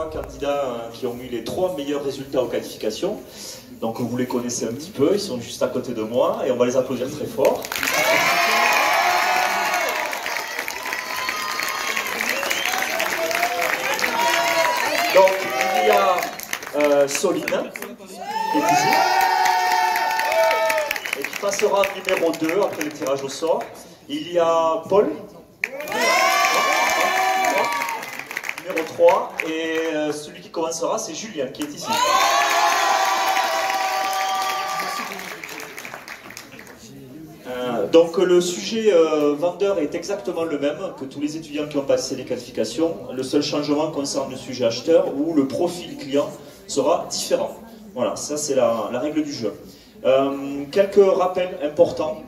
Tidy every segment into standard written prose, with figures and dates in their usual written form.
3 candidats qui ont eu les 3 meilleurs résultats aux qualifications. Donc vous les connaissez un petit peu, ils sont juste à côté de moi et on va les applaudir très fort. Donc il y a Soline qui est ici et qui passera numéro 2 après le tirage au sort. Il y a Paul, numéro 3, et celui qui commencera c'est Julien qui est ici. Donc le sujet vendeur est exactement le même que tous les étudiants qui ont passé les qualifications. Le seul changement concerne le sujet acheteur où le profil client sera différent. Voilà, ça c'est la règle du jeu. Quelques rappels importants.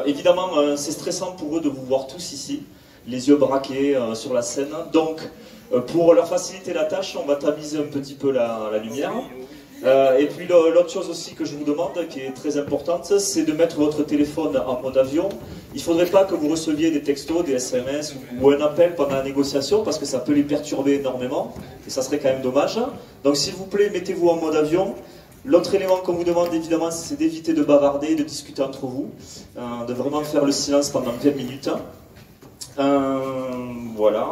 Évidemment, c'est stressant pour eux de vous voir tous ici, les yeux braqués sur la scène. Donc, pour leur faciliter la tâche, on va tamiser un petit peu la lumière. Et puis l'autre chose aussi que je vous demande, qui est très importante, c'est de mettre votre téléphone en mode avion. Il ne faudrait pas que vous receviez des textos, des SMS ou un appel pendant la négociation, parce que ça peut les perturber énormément, et ça serait quand même dommage. Donc s'il vous plaît, mettez-vous en mode avion. L'autre élément qu'on vous demande évidemment, c'est d'éviter de bavarder, de discuter entre vous, de vraiment faire le silence pendant 20 minutes. Voilà.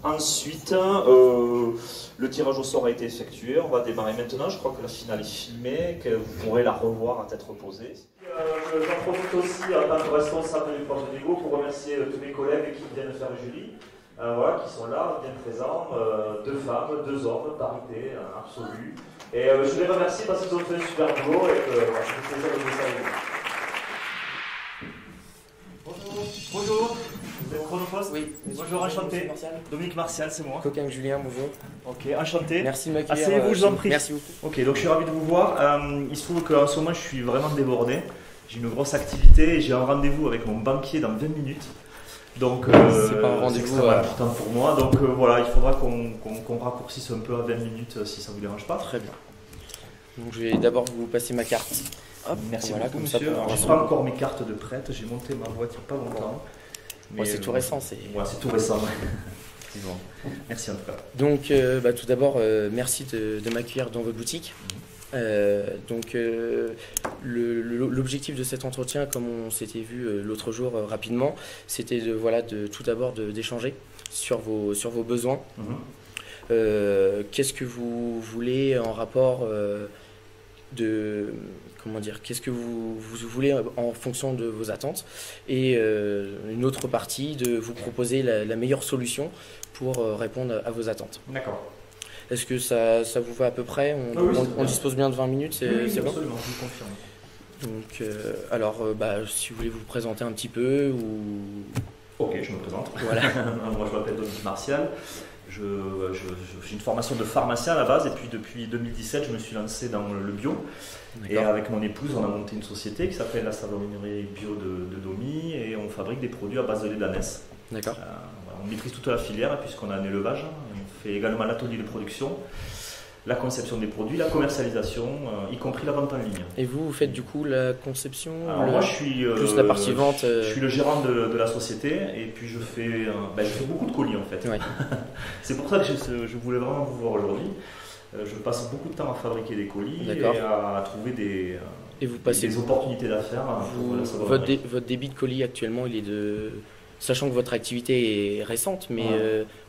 Ensuite, le tirage au sort a été effectué. On va démarrer maintenant. Je crois que la finale est filmée, que vous pourrez la revoir à tête reposée. J'en profite aussi en tant que responsable du poste de négo pour remercier tous mes collègues qui viennent faire le jury, voilà, qui sont là, bien présents, 2 femmes, 2 hommes, parité absolue. Et je les remercie parce qu'ils ont fait un super boulot et que voilà, c'est un plaisir de vous saluer. Bonjour. Bonjour. Vous êtes Chronopost? Oui. Bonjour, enchanté. Dominique Martial, c'est moi. Coquin Julien, bonjour. Ok, enchanté. Merci de m'accueillir. Asseyez-vous, je vous en prie. Merci beaucoup. Ok, donc je suis ravi de vous voir. Il se trouve qu'en ce moment, je suis vraiment débordé. J'ai une grosse activité et j'ai un rendez-vous avec mon banquier dans 20 minutes. Donc, c'est pas un rendez-vous important pour moi. Donc voilà, il faudra qu'on raccourcisse un peu à 20 minutes si ça ne vous dérange pas. Très bien. Donc je vais d'abord vous passer ma carte. Hop, merci voilà, beaucoup, comme monsieur. Ça, je n'ai pas encore mes cartes de prête. J'ai monté ma boîte il n'y a pas longtemps. Ouais, c'est tout récent. Ouais, c'est tout récent. Ouais. Bon. Merci en tout cas. Donc tout d'abord, merci de m'accueillir dans votre boutique. L'objectif de cet entretien, comme on s'était vu l'autre jour rapidement, c'était tout d'abord d'échanger sur vos besoins. Qu'est-ce que vous voulez en rapport qu'est-ce que vous voulez en fonction de vos attentes, et une autre partie de vous proposer la meilleure solution pour répondre à vos attentes. D'accord. Est-ce que ça vous va à peu près? On dispose bien de 20 minutes, c'est bon? Absolument, je vous confirme. Donc, si vous voulez vous présenter un petit peu ou... Ok, je me présente. Voilà. Moi, je m'appelle Dominique Martial. J'ai une formation de pharmacien à la base, et puis depuis 2017, je me suis lancé dans le bio. Et avec mon épouse, on a monté une société qui s'appelle la savonnerie bio de Domi, et on fabrique des produits à base de lait d'ânesse. D'accord. On maîtrise toute la filière puisqu'on a un élevage. On fait également l'atelier de production, la conception des produits, la commercialisation, y compris la vente en ligne. Et vous faites du coup la conception? Alors moi, je suis plus la partie vente. Je suis le gérant de la société, et puis je fais beaucoup de colis en fait. Ouais. C'est pour ça que je voulais vraiment vous voir aujourd'hui. Je passe beaucoup de temps à fabriquer des colis et à trouver des opportunités d'affaires. Votre débit de colis actuellement, il est de... Sachant que votre activité est récente, mais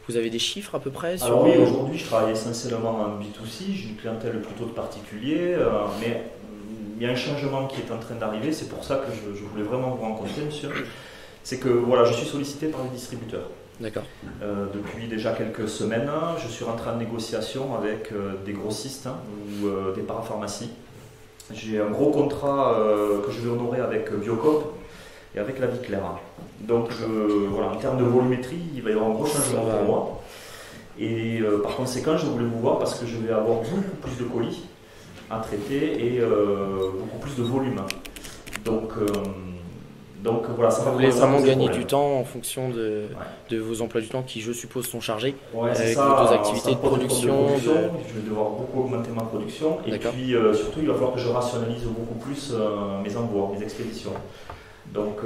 vous avez des chiffres à peu près sur... Alors oui, aujourd'hui je travaille essentiellement en B2C, j'ai une clientèle plutôt de particuliers, mais il y a un changement qui est en train d'arriver, c'est pour ça que je voulais vraiment vous rencontrer, monsieur. C'est que voilà, je suis sollicité par les distributeurs. D'accord. Depuis déjà quelques semaines, je suis rentré en négociation avec des grossistes ou des parapharmacies. J'ai un gros contrat que je vais honorer avec Biocop et avec la Vie Claire. Donc en termes de volumétrie, il va y avoir un gros changement pour moi. Et par conséquent, je voulais vous voir parce que je vais avoir beaucoup plus de colis à traiter et beaucoup plus de volume. Donc voilà, ça va. Vous voulez vraiment gagner du temps en fonction de vos emplois du temps qui, je suppose, sont chargés, avec vos activités de production. Je vais devoir beaucoup augmenter ma production, et puis surtout il va falloir que je rationalise beaucoup plus mes envois, mes expéditions. Donc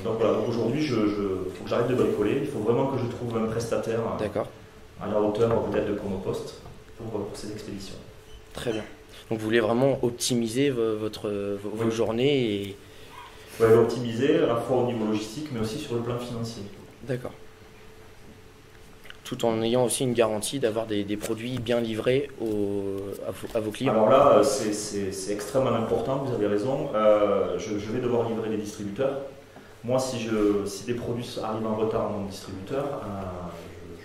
voilà, aujourd'hui il faut que j'arrête de bricoler, il faut vraiment que je trouve un prestataire à la hauteur peut-être de Chronopost pour ces expéditions. Très bien. Donc vous voulez vraiment optimiser vos journées et... Ouais, l'optimiser à la fois au niveau logistique mais aussi sur le plan financier. D'accord. Tout en ayant aussi une garantie d'avoir des produits bien livrés à vos clients. Alors là, c'est extrêmement important, vous avez raison. Je vais devoir livrer les distributeurs. Moi, si des produits arrivent en retard à mon distributeur,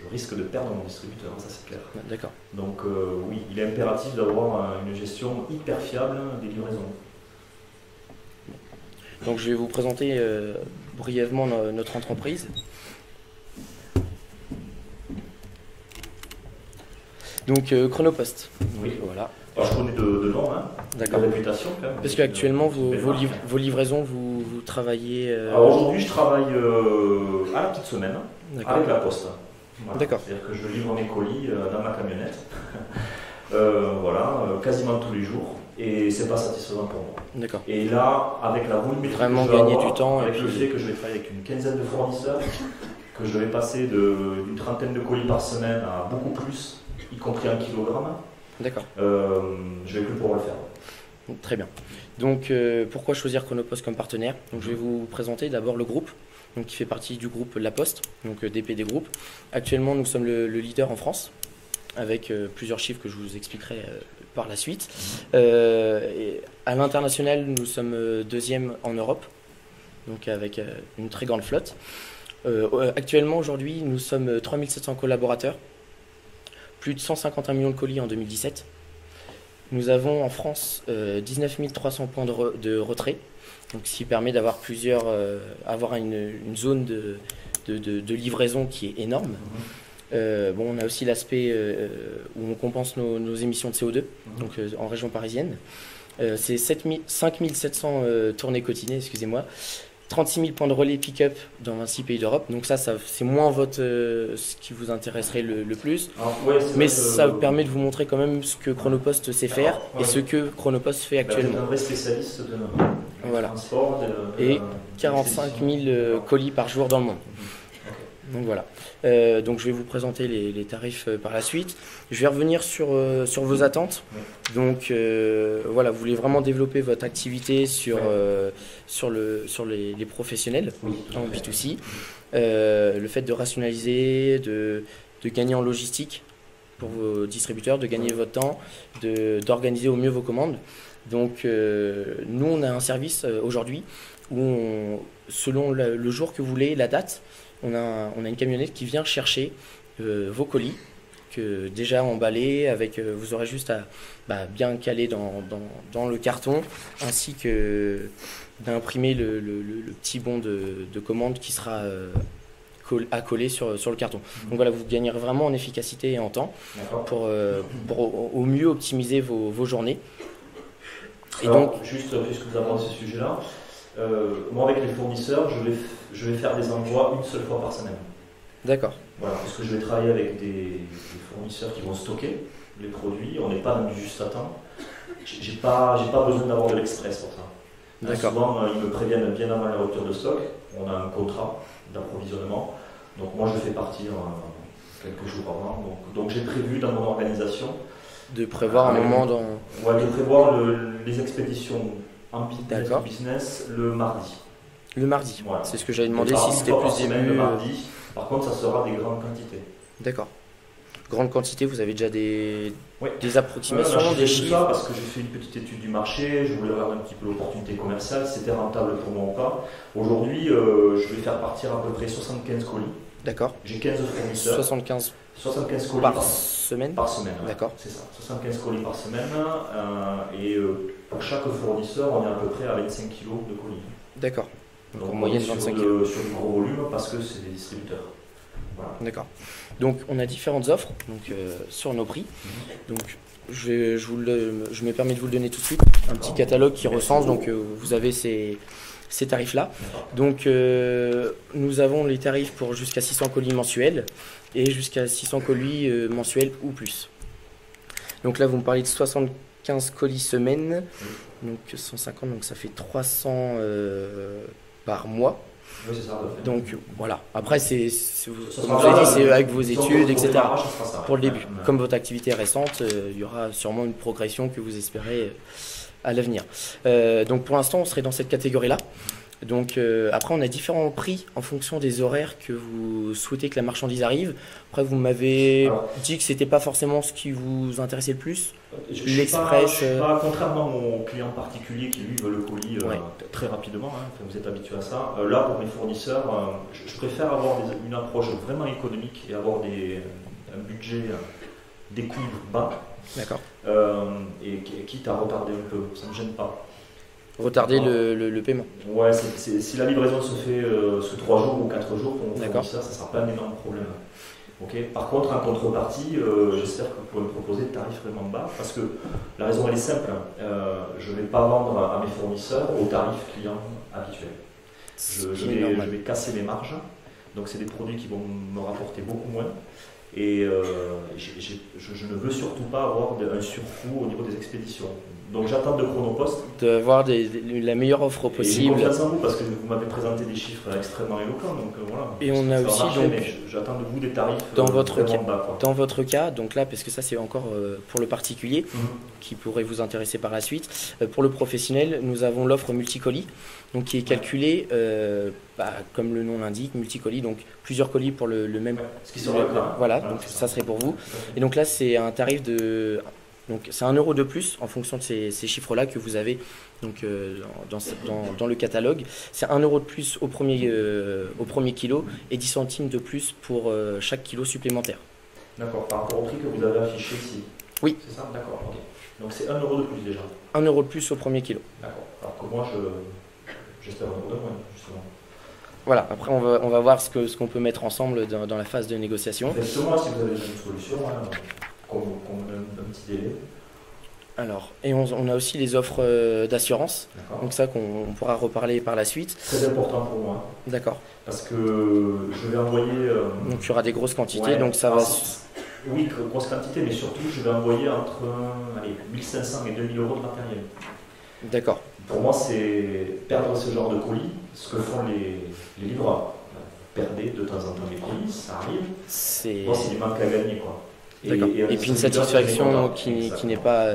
je risque de perdre mon distributeur, ça c'est clair. D'accord. Donc oui, il est impératif d'avoir une gestion hyper fiable des livraisons. Donc je vais vous présenter brièvement notre entreprise. Donc Chronopost. Oui. Voilà. Alors, je connais de nom, hein, de réputation quand même. Parce qu'actuellement, vos livraisons, vous travaillez... Alors aujourd'hui, je travaille à la petite semaine, avec la poste. Voilà. D'accord. C'est-à-dire que je livre mes colis dans ma camionnette, voilà, quasiment tous les jours, et c'est pas satisfaisant pour moi. D'accord. Et là, avec la volumétrie vraiment que je vais gagner avoir, du temps, avec le fait que je vais travailler avec une quinzaine de fournisseurs, que je vais passer d'une trentaine de colis par semaine à beaucoup plus, y compris en kilogrammes. D'accord. Je vais plus pouvoir le faire. Très bien. Donc pourquoi choisir Chronopost comme partenaire? Donc, je vais vous présenter d'abord le groupe, donc, qui fait partie du groupe La Poste, donc DPD Group. Actuellement, nous sommes le leader en France, avec plusieurs chiffres que je vous expliquerai par la suite. Et à l'international, nous sommes deuxième en Europe, donc avec une très grande flotte. Actuellement, aujourd'hui, nous sommes 3700 collaborateurs, plus de 151 millions de colis en 2017. Nous avons en France 19 300 points de retrait, donc ce qui permet d'avoir avoir une zone de livraison qui est énorme. On a aussi l'aspect où on compense nos émissions de CO2, donc en région parisienne. C'est 5700 tournées quotidiennes, excusez-moi. 36 000 points de relais pick-up dans 26 pays d'Europe. Donc ça c'est moins ce qui vous intéresserait le plus. Mais ça permet de vous montrer quand même ce que Chronopost sait faire et ce que Chronopost fait actuellement. Vous êtes un vrai spécialiste de voilà. Transport. Et 45 000 colis par jour dans le monde. Donc voilà. Donc je vais vous présenter les tarifs par la suite. Je vais revenir sur vos attentes. Donc voilà, vous voulez vraiment développer votre activité sur les professionnels en B2C. Le fait de rationaliser, de gagner en logistique pour vos distributeurs, de gagner votre temps, d'organiser au mieux vos commandes. Donc nous on a un service aujourd'hui où selon le jour que vous voulez, la date, on a une camionnette qui vient chercher vos colis, déjà emballés, vous aurez juste à bien caler dans le carton, ainsi que d'imprimer le petit bon de commande qui sera à coller sur le carton. Donc voilà, vous gagnerez vraiment en efficacité et en temps pour au mieux optimiser vos journées. Et alors, donc, juste puisque vous abordez ce sujet-là, moi avec les fournisseurs, je vais faire des envois une seule fois par semaine. D'accord. Voilà, parce que je vais travailler avec des fournisseurs qui vont stocker les produits. On n'est pas dans du juste à temps. J'ai pas besoin d'avoir de l'express pour ça. D'accord. Souvent, ils me préviennent bien avant la rupture de stock. On a un contrat d'approvisionnement. Donc moi, je fais partir quelques jours avant. Donc j'ai prévu dans mon organisation de prévoir un moment dans... Ouais, de prévoir les expéditions en business le mardi. Le mardi, voilà. C'est ce que j'avais demandé si c'était plus début. Le mardi. Par contre, ça sera des grandes quantités. D'accord. Grande quantité, vous avez déjà des approximations, des chiffres? Ça parce que j'ai fait une petite étude du marché, je voulais voir un petit peu l'opportunité commerciale, si c'était rentable pour moi ou pas. Aujourd'hui, je vais faire partir à peu près 75 colis. D'accord. J'ai 15 fournisseurs. 75 colis par semaine? Par semaine, ouais. D'accord. C'est ça, 75 colis par semaine. Et pour chaque fournisseur, on est à peu près à 25 kg de colis. D'accord. Donc en moyenne 25 kg. Sur du gros volume parce que c'est des distributeurs. Voilà. D'accord. Donc on a différentes offres sur nos prix. Donc je me permets de vous le donner tout de suite. Un petit catalogue qui recense, donc vous avez ces tarifs-là. Donc nous avons les tarifs pour jusqu'à 600 colis mensuels et jusqu'à 600 colis mensuels ou plus. Donc là vous me parlez de 75 colis semaine, donc 150, donc ça fait 300 par mois. Oui, c'est ça. Donc voilà. Après, Ça comme sera vous avez dit, ça, c'est avec vos études, etc. démarrage, ça sera ça. Pour le début. Ouais. Comme votre activité est récente, il y aura sûrement une progression que vous espérez à l'avenir. Donc pour l'instant, on serait dans cette catégorie-là. Donc après, on a différents prix en fonction des horaires que vous souhaitez que la marchandise arrive. Après, vous m'avez dit que c'était pas forcément ce qui vous intéressait le plus. L'express. Contrairement à mon client particulier qui lui veut le colis très rapidement, hein, vous êtes habitué à ça. Là, pour mes fournisseurs, je préfère avoir une approche vraiment économique et avoir un budget, des coûts bas. D'accord. Et quitte à retarder un peu, ça ne me gêne pas. Retarder le paiement. Ouais, si la livraison se fait sous 3 jours ou 4 jours pour mon fournisseur, ça ne sera pas un énorme problème. Okay. Par contre, en contrepartie, j'espère que vous pourrez me proposer des tarifs vraiment bas, parce que la raison elle est simple, je ne vais pas vendre à mes fournisseurs au tarif client habituel. Je vais casser mes marges, donc c'est des produits qui vont me rapporter beaucoup moins. Et je ne veux surtout pas avoir un surcoût au niveau des expéditions. Donc j'attends de Chronopost d'avoir la meilleure offre possible. J'ai confiance en vous parce que vous m'avez présenté des chiffres extrêmement éloquents. Donc voilà. Et on a aussi donc j'attends de vous des tarifs dans votre cas, bas, dans votre cas, donc là parce que ça c'est encore pour le particulier qui pourrait vous intéresser par la suite. Pour le professionnel, nous avons l'offre multicolis, donc qui est calculée comme le nom l'indique, multicolis, donc plusieurs colis pour le même. Ce qui sera voilà, donc ça serait pour vous. Et donc là c'est un tarif de donc c'est 1 € de plus en fonction de ces chiffres-là que vous avez donc, dans le catalogue. C'est 1 € de plus au premier kilo et 10 centimes de plus pour chaque kilo supplémentaire. D'accord, par rapport au prix que vous avez affiché ici. Oui. C'est ça, d'accord. Okay. Donc c'est 1 € de plus déjà. 1 € de plus au premier kilo. D'accord. Alors que moi j'espère 1 € de moins justement. Voilà, après on va voir ce qu'on peut mettre ensemble dans la phase de négociation. Faites-moi si vous avez une solution. Qu'on donne un petit délai. Alors, et on a aussi les offres d'assurance, donc ça qu'on pourra reparler par la suite. Très important pour moi. D'accord. Parce que je vais envoyer... donc il y aura des grosses quantités, donc ça va... Oui, grosse quantité, mais surtout je vais envoyer entre 1500 et 2000 € de matériel. D'accord. Pour moi, c'est perdre ce genre de colis, ce que font les livreurs. Perdez de temps en temps les colis, ça arrive. C'est du manque à gagner, quoi. D'accord. Et puis une satisfaction qui n'est pas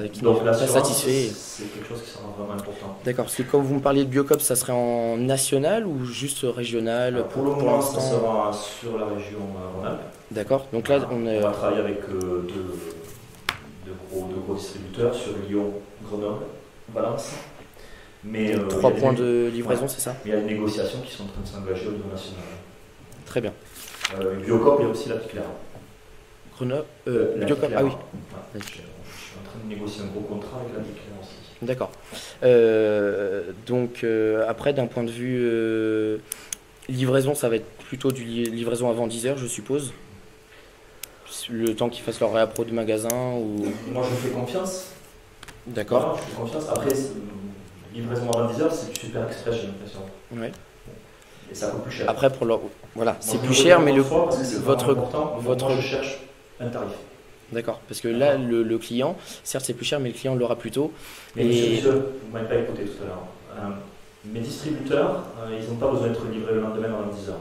satisfait. C'est quelque chose qui sera vraiment important. D'accord, parce que quand vous me parliez de Biocop, ça serait en national ou juste régional? Alors pour le moment, ça sera sur la région Rhône-Alpes. D'accord, donc là on va travailler avec deux gros distributeurs sur Lyon, Grenoble, Valence. Mais 3 points de livraison, c'est ça? Il y a des négociations qui sont en train de s'engager au niveau national. Très bien. Biocop, il y a aussi la Picler. Grenoble, Biocop, ah oui. Je suis en train de négocier un gros contrat avec la Picler aussi. D'accord. Donc après, d'un point de vue livraison, ça va être plutôt du livraison avant 10 h, je suppose. Le temps qu'ils fassent leur réappro du magasin ou... Moi, je fais confiance. D'accord. Voilà, je fais confiance. Après, livraison avant 10 h, c'est du super express, j'ai l'impression. Ouais. Et ça coûte plus cher. Après, voilà, c'est plus cher, mais votre moi, je cherche un tarif. D'accord, parce que là, le client, certes c'est plus cher, mais le client l'aura plus tôt. Mais monsieur, vous ne m'avez pas écouté tout à l'heure. Mes distributeurs, ils n'ont pas besoin d'être livrés le lendemain avant 10 h.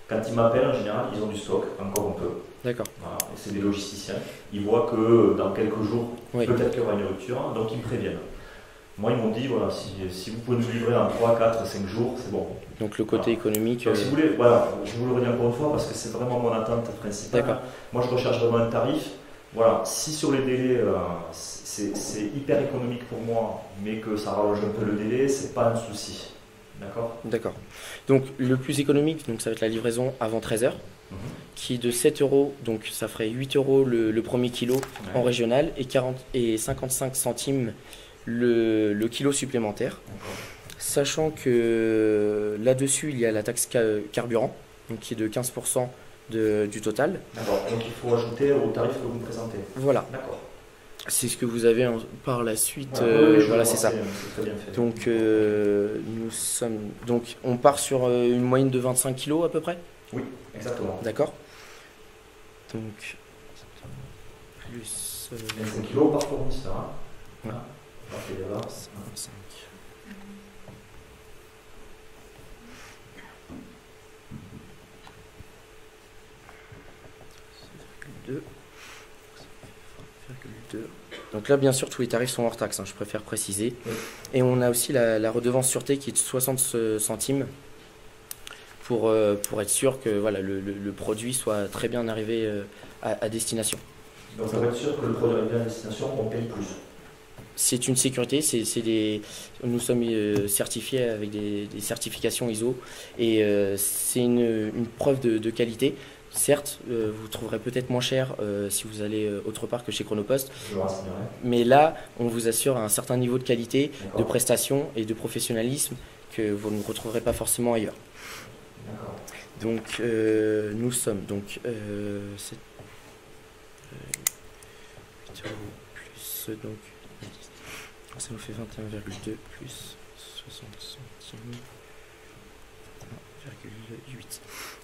Quand ils m'appellent, en général, ils ont du stock, encore un peu. D'accord. Voilà. Et c'est des logisticiens. Ils voient que dans quelques jours, peut-être qu'il y aura une rupture, donc ils me préviennent. Moi, ils m'ont dit, voilà, si vous pouvez nous livrer en 3, 4, 5 jours, c'est bon. Donc le côté économique... Donc, si vous voulez, voilà, je vous le redis encore une fois, parce que c'est vraiment mon attente principale. D'accord. Moi, je recherche vraiment un tarif. Voilà, si sur les délais, c'est hyper économique pour moi, mais que ça rallonge un peu le délai, c'est pas un souci. D'accord. D'accord. Donc le plus économique, donc ça va être la livraison avant 13 h, qui est de 7 €, donc ça ferait 8 € le premier kilo en régional et 55 centimes le kilo supplémentaire. Sachant que là-dessus, il y a la taxe carburant, donc qui est de 15% du total. D'accord, donc il faut ajouter au tarif que vous me présentez. Voilà. D'accord. C'est ce que vous avez par la suite. Voilà, c'est ça. Très bien fait. Donc, on part sur une moyenne de 25 kg à peu près. Oui, exactement. D'accord. Donc, plus 25 kg par fournisseur. Ouais. Donc là, bien sûr, tous les tarifs sont hors taxe, hein, je préfère préciser. Et on a aussi la redevance sûreté qui est de 60 centimes pour être sûr que voilà, le produit soit très bien arrivé à destination. Donc on va être sûr que le produit arrive bien à destination, on paye plus. C'est une sécurité, nous sommes certifiés avec des certifications ISO et c'est une preuve de qualité. Certes, vous trouverez peut-être moins cher si vous allez autre part que chez Chronopost, mais là, on vous assure un certain niveau de qualité, de prestation et de professionnalisme que vous ne retrouverez pas forcément ailleurs. Donc, nous sommes donc 8 € plus donc ça nous fait 21,2 plus 60 centimes. 1,8.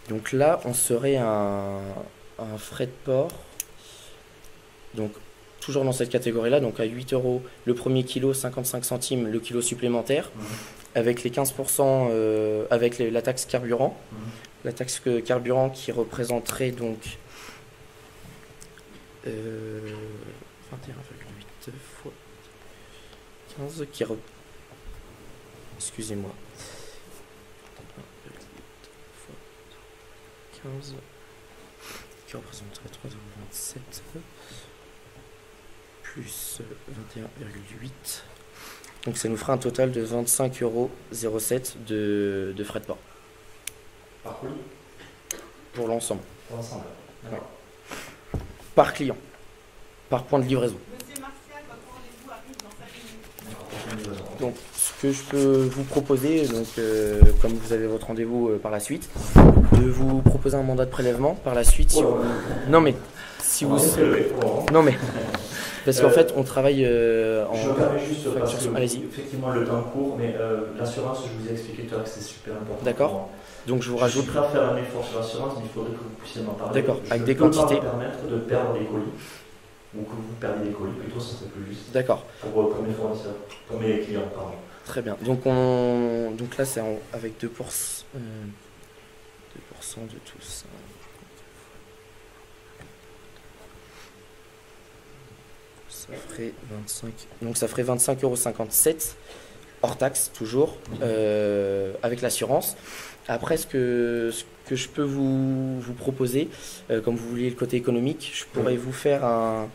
Donc là, on serait un frais de port. Donc, toujours dans cette catégorie-là, donc à 8 € le premier kilo, 55 centimes le kilo supplémentaire, avec les 15%, avec la taxe carburant. La taxe carburant qui représenterait donc 21,8 fois 15, excusez-moi. 15 qui représenterait 3,27 plus 21,8. Donc ça nous fera un total de 25,07 € de frais de port. Par colis? Pour l'ensemble. Pour l'ensemble. Ouais. Par client. Par point de livraison. Monsieur Martial, votre rendez-vous arrive dans 5 minutes. Donc ce que je peux vous proposer, donc, comme vous avez votre rendez-vous par la suite, de vous proposer un mandat de prélèvement par la suite. Si vous... Non mais si vous... Non mais... Parce qu'en fait, on travaille en... Je me permets juste, parce que allez-y. effectivement le temps court, mais l'assurance, je vous ai expliqué tout à l'heure que c'est super important. D'accord. Donc je vous rajoute... Je suis prêt à faire un effort sur l'assurance, mais il faudrait que vous puissiez m'en parler. D'accord, avec des quantités. Je ne quantités. peux pas me permettre de perdre des colis, ou que vous perdiez des colis, plutôt ça serait plus juste. D'accord. Pour mes fournisseurs, pour mes clients, pardon. Très bien. Donc là, c'est avec 2%, 2% de tout ça. Ça ferait 25. Donc ça ferait 25,57 € hors taxe toujours avec l'assurance. Après, ce que je peux vous proposer, comme vous vouliez le côté économique, je pourrais vous faire un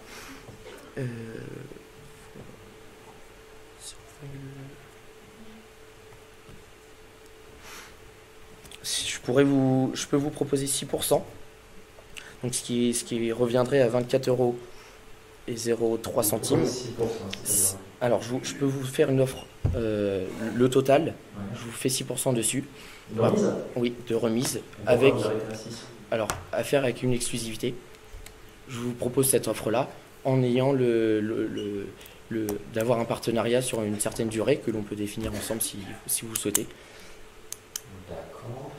je peux vous proposer 6%, donc ce qui reviendrait à 24,03 €. Alors je peux vous faire une offre, le total, je vous fais 6% dessus. De remise? Oui, de remise. Alors, à faire avec une exclusivité. Je vous propose cette offre-là en ayant d'avoir un partenariat sur une certaine durée que l'on peut définir ensemble si vous souhaitez. D'accord.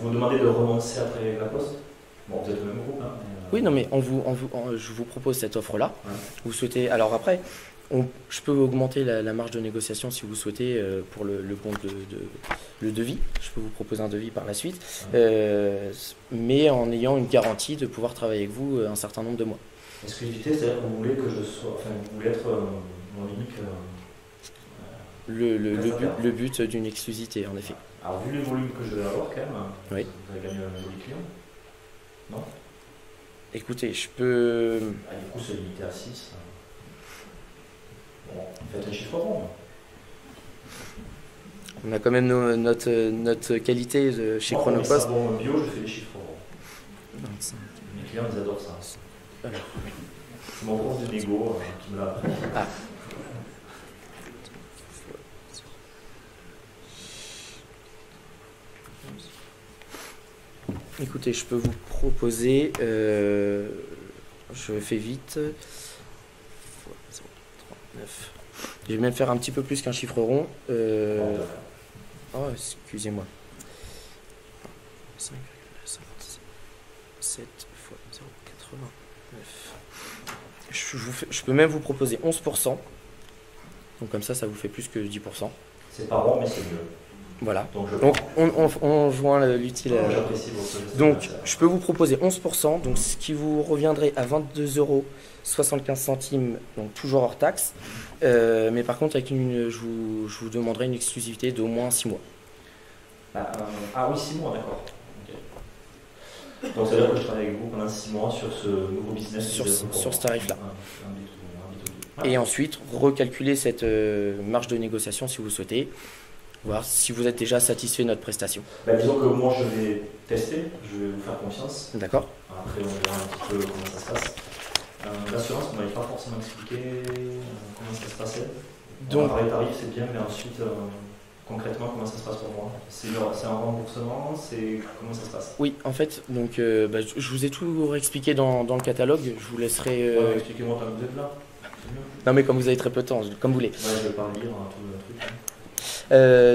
Vous demandez de remonter après la poste? Bon, vous êtes le même groupe, hein, mais Oui, non, mais je vous propose cette offre-là. Ouais. Vous souhaitez... Alors après, je peux augmenter la marge de négociation si vous souhaitez pour le devis. Je peux vous proposer un devis par la suite, mais en ayant une garantie de pouvoir travailler avec vous un certain nombre de mois. Exclusivité, c'est-à-dire que vous voulez que je sois... Enfin, vous voulez être mon unique... Le but d'une exclusivité, en effet. Alors, vu les volumes que je vais avoir, quand même, oui. Vous avez gagné un joli client, non? Écoutez, je peux... Ah, du coup, c'est limité à 6. Bon, faites un chiffre rond. On a quand même notre qualité chez Chronopost. Pour savon bio, je fais des chiffres ronds. 25. Mes clients, ils adorent ça. Alors. C'est mon prof de négo qui me l'a appris. Ah. Écoutez, je peux vous proposer, je fais vite, 0,39. Je vais même faire un petit peu plus qu'un chiffre rond. Oh, excusez-moi. 5,57 fois 0,89. Je peux même vous proposer 11%. Donc comme ça vous fait plus que 10%. C'est pas rond, mais c'est mieux. Voilà. Donc, on joint l'utile. J'apprécie votre Donc, je peux vous proposer 11%, donc ce qui vous reviendrait à 22,75 €, donc toujours hors taxe. Mais par contre, je vous demanderai une exclusivité d'au moins 6 mois. Ah oui, 6 mois, d'accord. Okay. Donc, ça veut dire que je travaille avec vous pendant 6 mois sur ce nouveau business. Sur ce tarif-là. Ouais. Et ensuite, recalculer cette marge de négociation si vous souhaitez. Voir si vous êtes déjà satisfait de notre prestation. Disons que moi je vais tester, je vais vous faire confiance. D'accord. Après on verra un petit peu comment ça se passe. L'assurance, on ne m'avait pas forcément expliqué comment ça se passait. Donc, par les tarifs c'est bien, mais ensuite concrètement comment ça se passe pour moi? C'est un remboursement, comment ça se passe? Oui, en fait, donc, je vous ai tout expliqué dans le catalogue. Je vous laisserai. Expliquez-moi quand vous êtes là. Non mais comme vous avez très peu de temps, comme vous voulez. Ouais, je vais pas lire tout le truc.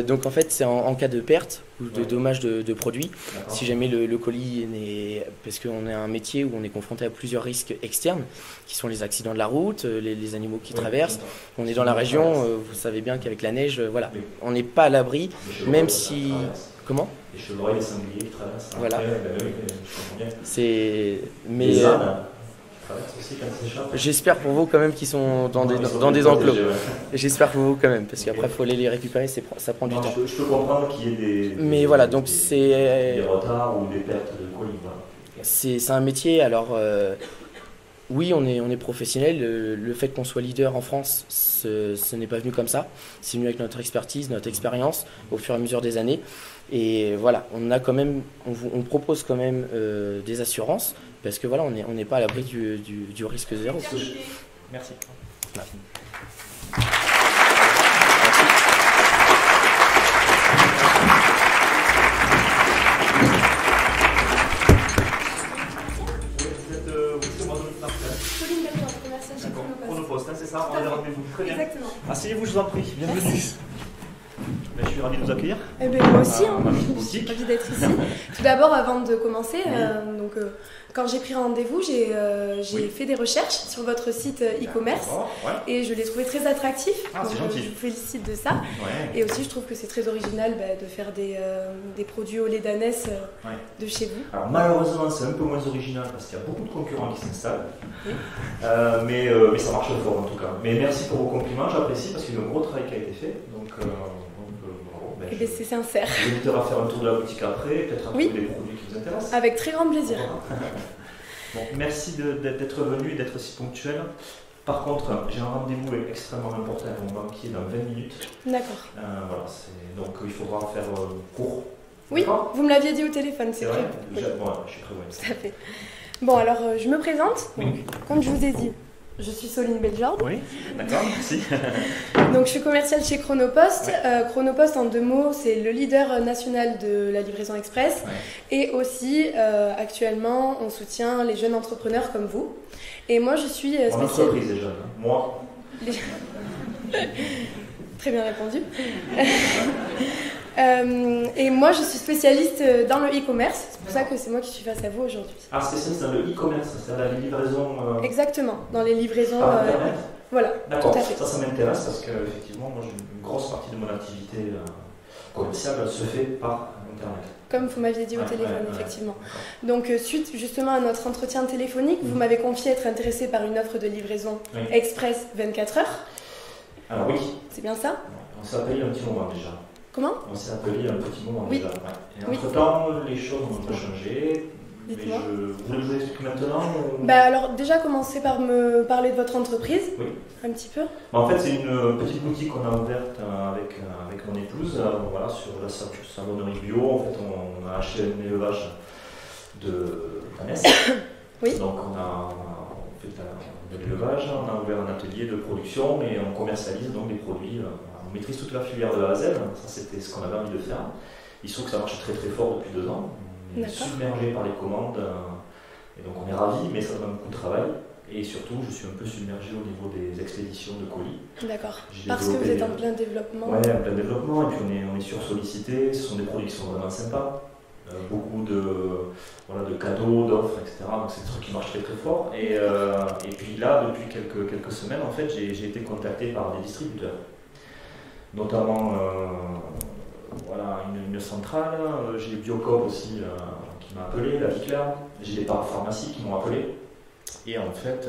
Donc en fait c'est en cas de perte ou de dommage de produit, si jamais le colis n'est... Parce qu'on est un métier où on est confronté à plusieurs risques externes, qui sont les accidents de la route, les animaux qui traversent. On est dans la région, vous savez bien qu'avec la neige, voilà, on n'est pas à l'abri, même si... Comment? Les chevreuils, les sangliers qui traversent. Voilà. Oui, je comprends bien. C'est... Mais... Les ânes. J'espère pour vous quand même qu'ils sont dans des enclos. J'espère pour vous quand même, parce qu'après il faut aller les récupérer, ça prend du temps. Je peux comprendre qu'il y ait Mais voilà, donc c'est... Des retards ou des pertes de colis. Voilà. C'est un métier, alors oui on est professionnel, le fait qu'on soit leader en France, ce n'est pas venu comme ça, c'est venu avec notre expertise, notre expérience au fur et à mesure des années. Et voilà, on propose quand même des assurances, parce que voilà, on n'est pas à l'abri du risque zéro. Merci. Merci. Pauline Belgian, commerciale chez Chronopost. C'est ça, on a des rendez-vous. Très bien. Exactement. Asseyez-vous, je vous en prie. Bienvenue. Je suis ravi de vous accueillir. Moi aussi, je suis ravie d'être ici. Tout d'abord, avant de commencer, quand j'ai pris rendez-vous, j'ai fait des recherches sur votre site e-commerce et je l'ai trouvé très attractif. C'est gentil. Je vous félicite de ça. Ouais. Et aussi, je trouve que c'est très original de faire des produits au lait d'ânesse de chez vous. Alors malheureusement, c'est un peu moins original parce qu'il y a beaucoup de concurrents qui s'installent. Oui. Mais ça marche fort en tout cas. Mais merci pour vos compliments, j'apprécie parce qu'il y a eu un gros travail qui a été fait. Donc, bravo. C'est sincère. Je vous inviterai à faire un tour de la boutique après, peut-être à trouver des produits qui vous intéressent. Avec très grand plaisir. Bon, merci d'être venu et d'être si ponctuel. Par contre, j'ai un rendez-vous extrêmement important avec mon banquier dans 20 minutes. D'accord. Voilà, donc il faudra faire court. Oui, vous me l'aviez dit au téléphone, c'est vrai. Je suis prêt. Tout à fait. Bon, alors je me présente. Oui. Comme je vous ai dit, je suis Soline Belgian. Oui, d'accord, merci. Donc je suis commerciale chez Chronopost. Chronopost, en 2 mots, c'est le leader national de la livraison express. Et aussi, actuellement, on soutient les jeunes entrepreneurs comme vous. Et moi, je suis spécialisée... Mon entreprise est jeune, hein. Moi. Très bien répondu. Et moi, je suis spécialiste dans le e-commerce. C'est pour ça que c'est moi qui suis face à vous aujourd'hui. Ah, c'est dans le e-commerce, c'est la livraison... Exactement, dans les livraisons... Par Internet. Voilà, d'accord, tout à fait. Ça m'intéresse parce qu'effectivement, moi, une grosse partie de mon activité commerciale se fait par Internet. Comme vous m'aviez dit au téléphone, effectivement. Donc, suite justement à notre entretien téléphonique, vous m'avez confié être intéressé par une offre de livraison express 24 heures. Alors oui. C'est bien ça? On s'est appelé un petit moment déjà. Comment? On s'est appelé un petit moment déjà. Et oui. entre-temps, les choses ont un peu changé. Dites-moi. Vous voulez que je vous explique maintenant ou... Alors déjà, commencez par me parler de votre entreprise. Oui. Un petit peu. En fait, c'est une petite boutique qu'on a ouverte avec mon épouse, voilà, sur la savonnerie bio. En fait, on a acheté un élevage d'ânesse. Oui. Donc, on fait de l'élevage, on a ouvert un atelier de production et on commercialise donc des produits. On maîtrise toute la filière de A à Z. Ça, c'était ce qu'on avait envie de faire. Il se trouve que ça marche très très fort depuis 2 ans. On est submergé par les commandes. Et donc, on est ravis, mais ça demande beaucoup de travail. Et surtout, je suis un peu submergé au niveau des expéditions de colis. D'accord. Parce que vous êtes en plein développement. Oui, en plein développement. Et puis, on est sursollicité. Ce sont des produits qui sont vraiment sympas. Beaucoup de cadeaux, d'offres, etc. Donc, c'est des trucs qui marchent très très fort. Et puis là, depuis quelques semaines, en fait, j'ai été contacté par des distributeurs. Notamment voilà, une centrale. J'ai Biocop aussi qui m'a appelé, la Vie Claire. J'ai des parapharmacies qui m'ont appelé. Et en fait.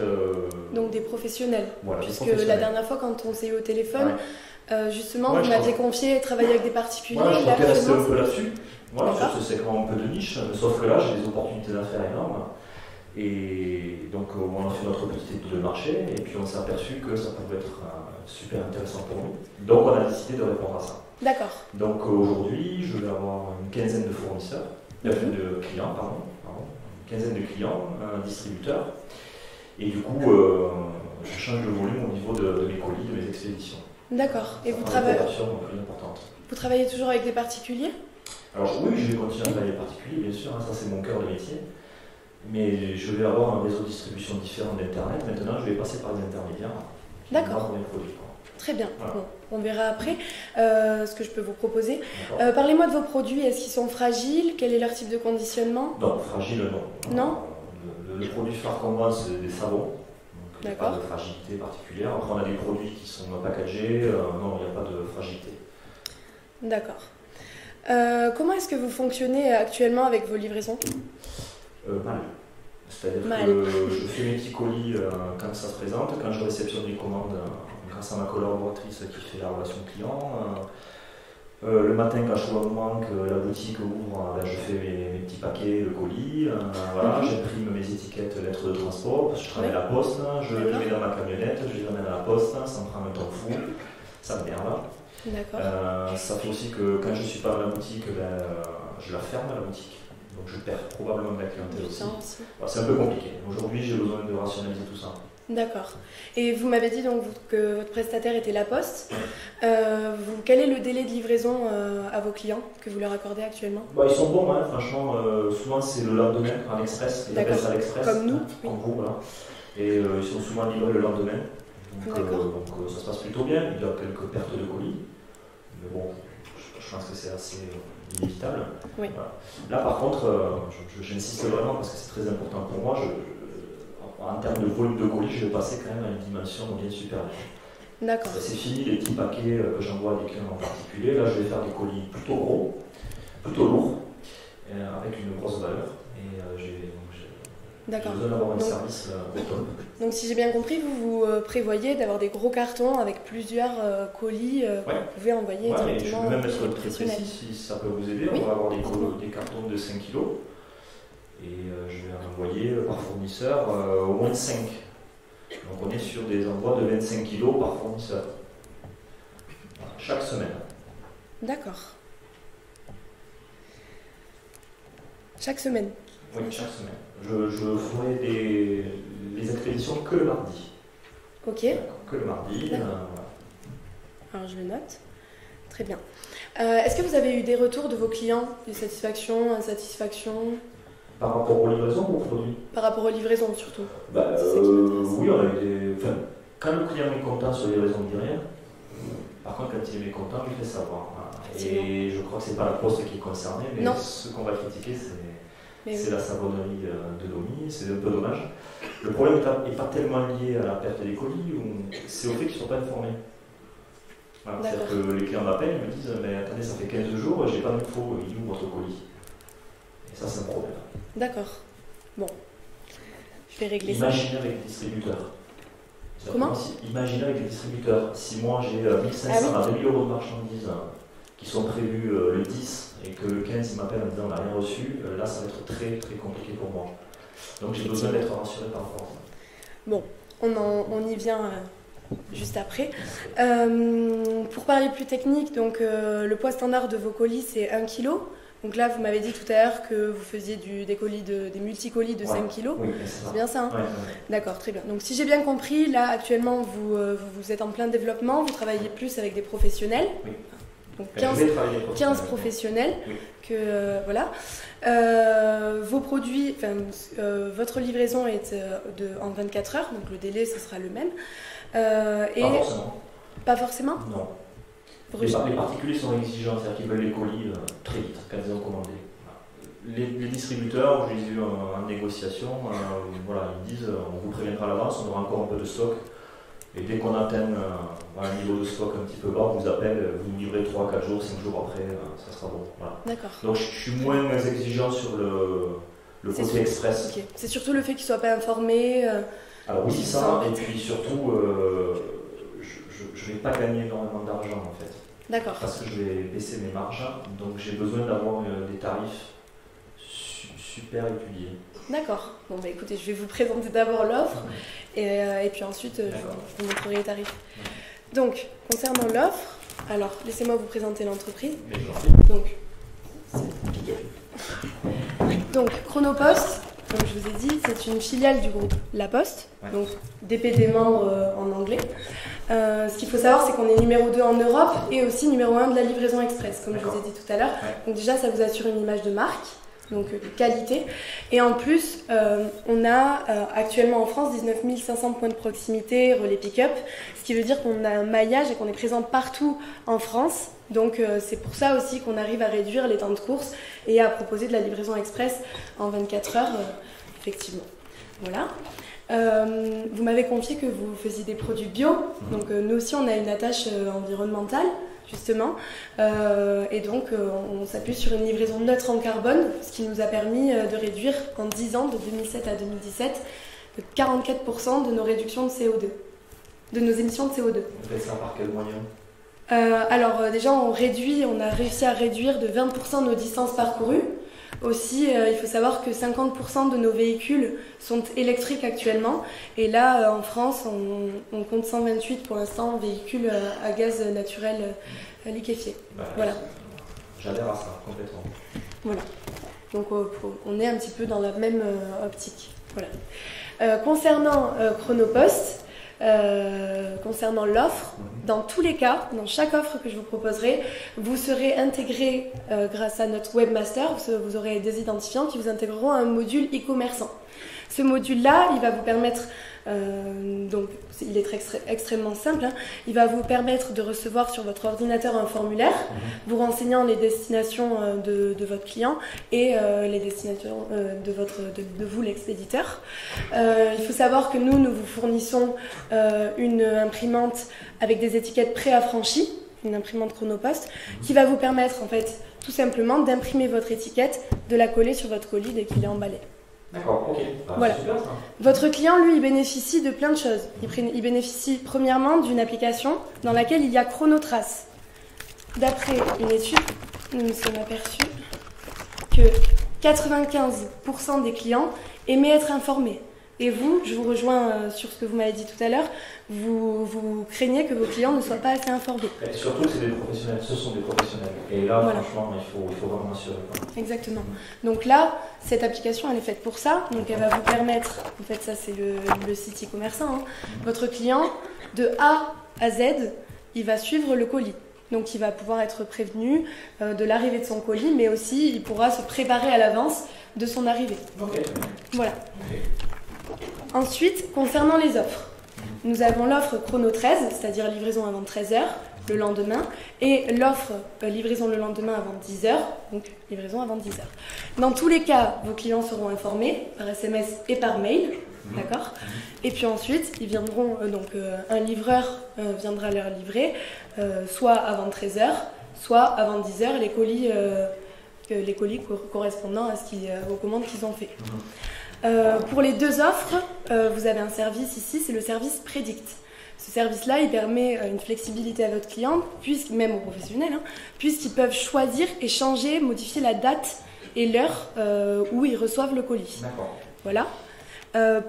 Donc des professionnels. Voilà, puisque des professionnels. la dernière fois, quand on s'est eu au téléphone, justement, Ouais, vous m'aviez confié travailler avec des particuliers. Voilà, je comptais rester un actuellement, peu là-dessus. Voilà, D'accord. c'est vraiment un peu de niche, sauf que là, j'ai des opportunités d'affaires énormes. Et donc, on a fait notre petite étude de marché, et puis on s'est aperçu que ça pouvait être super intéressant pour nous. Donc, on a décidé de répondre à ça. D'accord. Donc, aujourd'hui, je vais avoir une quinzaine de fournisseurs, de clients, une quinzaine de clients, un distributeur. Et du coup, je change de volume au niveau de mes colis, de mes expéditions. D'accord. Et Ça vous, fera une proportion plus importante. vous travaillez toujours avec des particuliers? Alors oui, je vais continuer à travailler particulier, bien sûr, hein, ça c'est mon cœur de métier. Mais je vais avoir un réseau de distribution différent d'Internet. Maintenant, je vais passer par des intermédiaires. D'accord. Pour mes produits, quoi. Très bien. Voilà. Bon, on verra après ce que je peux vous proposer. Parlez-moi de vos produits. Est-ce qu'ils sont fragiles? Quel est leur type de conditionnement? Non, fragile, non. Non. Le produit phare qu'on vend, c'est des savons. Donc, il n'y a pas D'accord. de fragilité particulière. Après, on a des produits qui sont packagés. Non, il n'y a pas de fragilité. D'accord. Comment est-ce que vous fonctionnez actuellement avec vos livraisons? Mal. C'est-à-dire Mal. que je fais mes petits colis quand ça se présente, quand je réceptionne les commandes grâce à ma collaboratrice qui fait la relation client. Le matin, quand je vois moins que la boutique ouvre, je fais mes petits paquets de colis. Voilà, j'imprime mes étiquettes lettres de transport, parce que je travaille à la poste, je les mets dans ma camionnette, je les emmène à la poste, ça me prend un temps fou, ça m'énerve. D'accord. Ça fait aussi que quand je ne suis pas dans la boutique, je la ferme la boutique. Donc je perds probablement de la clientèle aussi. Voilà, c'est un peu compliqué. Aujourd'hui, j'ai besoin de rationaliser tout ça. D'accord. Et vous m'avez dit donc que votre prestataire était La Poste. Quel est le délai de livraison à vos clients que vous leur accordez actuellement? Ils sont bons, hein, franchement. Souvent, c'est le lendemain à l'Express. Ils appellent ça l'Express. Comme nous. Comme vous, voilà. Et ils sont souvent livrés le lendemain. Donc ça se passe plutôt bien. Il y a quelques pertes de colis. Mais bon, je pense que c'est assez inévitable. Oui. Voilà. Là, par contre, j'insiste vraiment parce que c'est très important pour moi. En termes de volume de colis, je vais passer quand même à une dimension bien supérieure. D'accord. C'est fini les petits paquets que j'envoie à des clients en particulier. Là, je vais faire des colis plutôt gros, plutôt lourds, avec une grosse valeur. Et j'ai besoin d'avoir un service au top. Donc, si j'ai bien compris, vous prévoyez d'avoir des gros cartons avec plusieurs colis que vous pouvez envoyer directement je vais même chez être les très professionnels. précis si ça peut vous aider. Oui. On va avoir des cartons de 5 kg. Et je vais en envoyer par fournisseur au moins 5. Donc on est sur des envois de 25 kg par fournisseur. Voilà, chaque semaine. D'accord. Chaque semaine? Oui, chaque semaine. Je ferai les expéditions que le mardi. Ok. Que le mardi. D'accord. Voilà. Alors je le note. Très bien. Est-ce que vous avez eu des retours de vos clients? Des satisfactions, insatisfactions? Par rapport aux livraisons ou aux produits? Par rapport aux livraisons surtout. C'est ça qui m'intéresse. Oui, on a eu des. Enfin, quand le client est content sur les livraisons, il ne dit rien. Par contre, quand il est mécontent, il fait savoir. Et je crois que ce n'est pas la poste qui est concernée, mais non. Ce qu'on va critiquer, c'est oui. la savonnerie de Domi. C'est un peu dommage. Le problème n'est pas tellement lié à la perte des colis, c'est au fait qu'ils ne sont pas informés. Voilà, c'est-à-dire que les clients m'appellent, ils me disent mais attendez, ça fait 15 jours, j'ai pas d'info, il est où votre colis? Et ça, c'est un problème. D'accord. Bon. Je vais régler Imaginez avec les distributeurs. Comment? Imaginez avec les distributeurs. Si moi j'ai 1500 à 2000 euros de marchandises qui sont prévus le 10 et que le 15 il m'appelle en disant on n'a rien reçu, là ça va être très très compliqué pour moi. Donc j'ai besoin d'être rassuré par rapport à ça. Bon, on y vient juste après. Pour parler plus technique, donc le poids standard de vos colis c'est 1 kg. Donc là, vous m'avez dit tout à l'heure que vous faisiez des multicolis de 5 kg. Oui, c'est bien ça, hein? Ouais. D'accord, très bien. Donc si j'ai bien compris, là actuellement vous êtes en plein développement, vous travaillez plus avec des professionnels. Oui. Donc Enfin, 15 professionnels. Oui. Voilà. Vos produits, votre livraison est en 24 heures, donc le délai ce sera le même. Pas forcément. Pas forcément? Non. Les particuliers sont exigeants, c'est-à-dire qu'ils veulent les colis très vite quand ils ont commandé. Les distributeurs, je les ai eu en négociation, voilà, ils disent on vous préviendra à l'avance, on aura encore un peu de stock. Et dès qu'on atteint un niveau de stock un petit peu bas, on vous appelle, vous livrez 3, 4 jours, 5 jours après, ça sera bon. Voilà. D'accord. Donc je suis moins exigeant sur le côté express. Okay. C'est surtout le fait qu'ils ne soient pas informés. Alors oui, c'est ça, et puis surtout, je ne vais pas gagner énormément d'argent en fait. D'accord. Parce que je vais baisser mes marges, donc j'ai besoin d'avoir des tarifs super étudiés. D'accord. Bon, bah écoutez, je vais vous présenter d'abord l'offre et puis ensuite je vous montrerai les tarifs. Donc, concernant l'offre, alors laissez-moi vous présenter l'entreprise. Donc, Chronopost, comme je vous ai dit, c'est une filiale du groupe La Poste, donc DPD membres en anglais. Ce qu'il faut savoir, c'est qu'on est numéro 2 en Europe et aussi numéro 1 de la livraison express, comme je vous ai dit tout à l'heure. Donc déjà, ça vous assure une image de marque. Donc de qualité. Et en plus, on a actuellement en France 19 500 points de proximité relais pick-up, ce qui veut dire qu'on a un maillage et qu'on est présent partout en France. Donc c'est pour ça aussi qu'on arrive à réduire les temps de course et à proposer de la livraison express en 24 heures, effectivement. Voilà. Vous m'avez confié que vous faisiez des produits bio, donc nous aussi on a une attache environnementale. Justement, et donc on s'appuie sur une livraison neutre en carbone, ce qui nous a permis de réduire en 10 ans, de 2007 à 2017, de 44% de nos réductions de CO2, de nos émissions de CO2. Vous faites ça par quel moyen ? Alors déjà on a réussi à réduire de 20% nos distances parcourues. Aussi, il faut savoir que 50% de nos véhicules sont électriques actuellement. Et là, en France, on compte 128 pour l'instant véhicules à gaz naturel liquéfié. Voilà. J'adhère à ça, complètement. Voilà. Donc, on est un petit peu dans la même optique. Voilà. Concernant Chronopost, concernant l'offre, dans tous les cas, dans chaque offre que je vous proposerai, vous serez intégré grâce à notre webmaster, vous aurez des identifiants qui vous intégreront à un module e-commerçant. Ce module-là, il va vous permettre, donc il est extrêmement simple, hein, il va vous permettre de recevoir sur votre ordinateur un formulaire vous renseignant les destinations de votre client et les destinations de vous, l'expéditeur. Il faut savoir que nous vous fournissons une imprimante avec des étiquettes préaffranchies, une imprimante Chronopost, qui va vous permettre en fait tout simplement d'imprimer votre étiquette, de la coller sur votre colis dès qu'il est emballé. D'accord, ok. Voilà. Super, ça. Votre client, lui, il bénéficie de plein de choses. Il bénéficie premièrement d'une application dans laquelle il y a Chronotrace. D'après une étude, nous nous sommes aperçus que 95% des clients aimaient être informés. Et vous, je vous rejoins sur ce que vous m'avez dit tout à l'heure, vous craignez que vos clients ne soient pas assez informés. Et surtout, c'est des professionnels, ce sont des professionnels. Et là, voilà. Franchement, il faut vraiment assurer. Exactement. Donc là, cette application, elle est faite pour ça. Donc elle va vous permettre, en fait, ça c'est le site e-commerçant, hein. Votre client, de A à Z, il va suivre le colis. Donc il va pouvoir être prévenu de l'arrivée de son colis, mais aussi il pourra se préparer à l'avance de son arrivée. Okay. Voilà. Okay. Ensuite, concernant les offres, nous avons l'offre Chrono 13, c'est-à-dire livraison avant 13h le lendemain, et l'offre livraison le lendemain avant 10h, donc livraison avant 10h. Dans tous les cas, vos clients seront informés par SMS et par mail, d'accord ? Et puis ensuite, ils viendront, un livreur viendra leur livrer, soit avant 13h, soit avant 10h, les colis correspondant aux commandes qu'ils ont fait. Pour les deux offres, vous avez un service ici, c'est le service Predict. Ce service-là, il permet une flexibilité à votre client, même aux professionnels, hein, puisqu'ils peuvent choisir et changer, modifier la date et l'heure où ils reçoivent le colis. Voilà.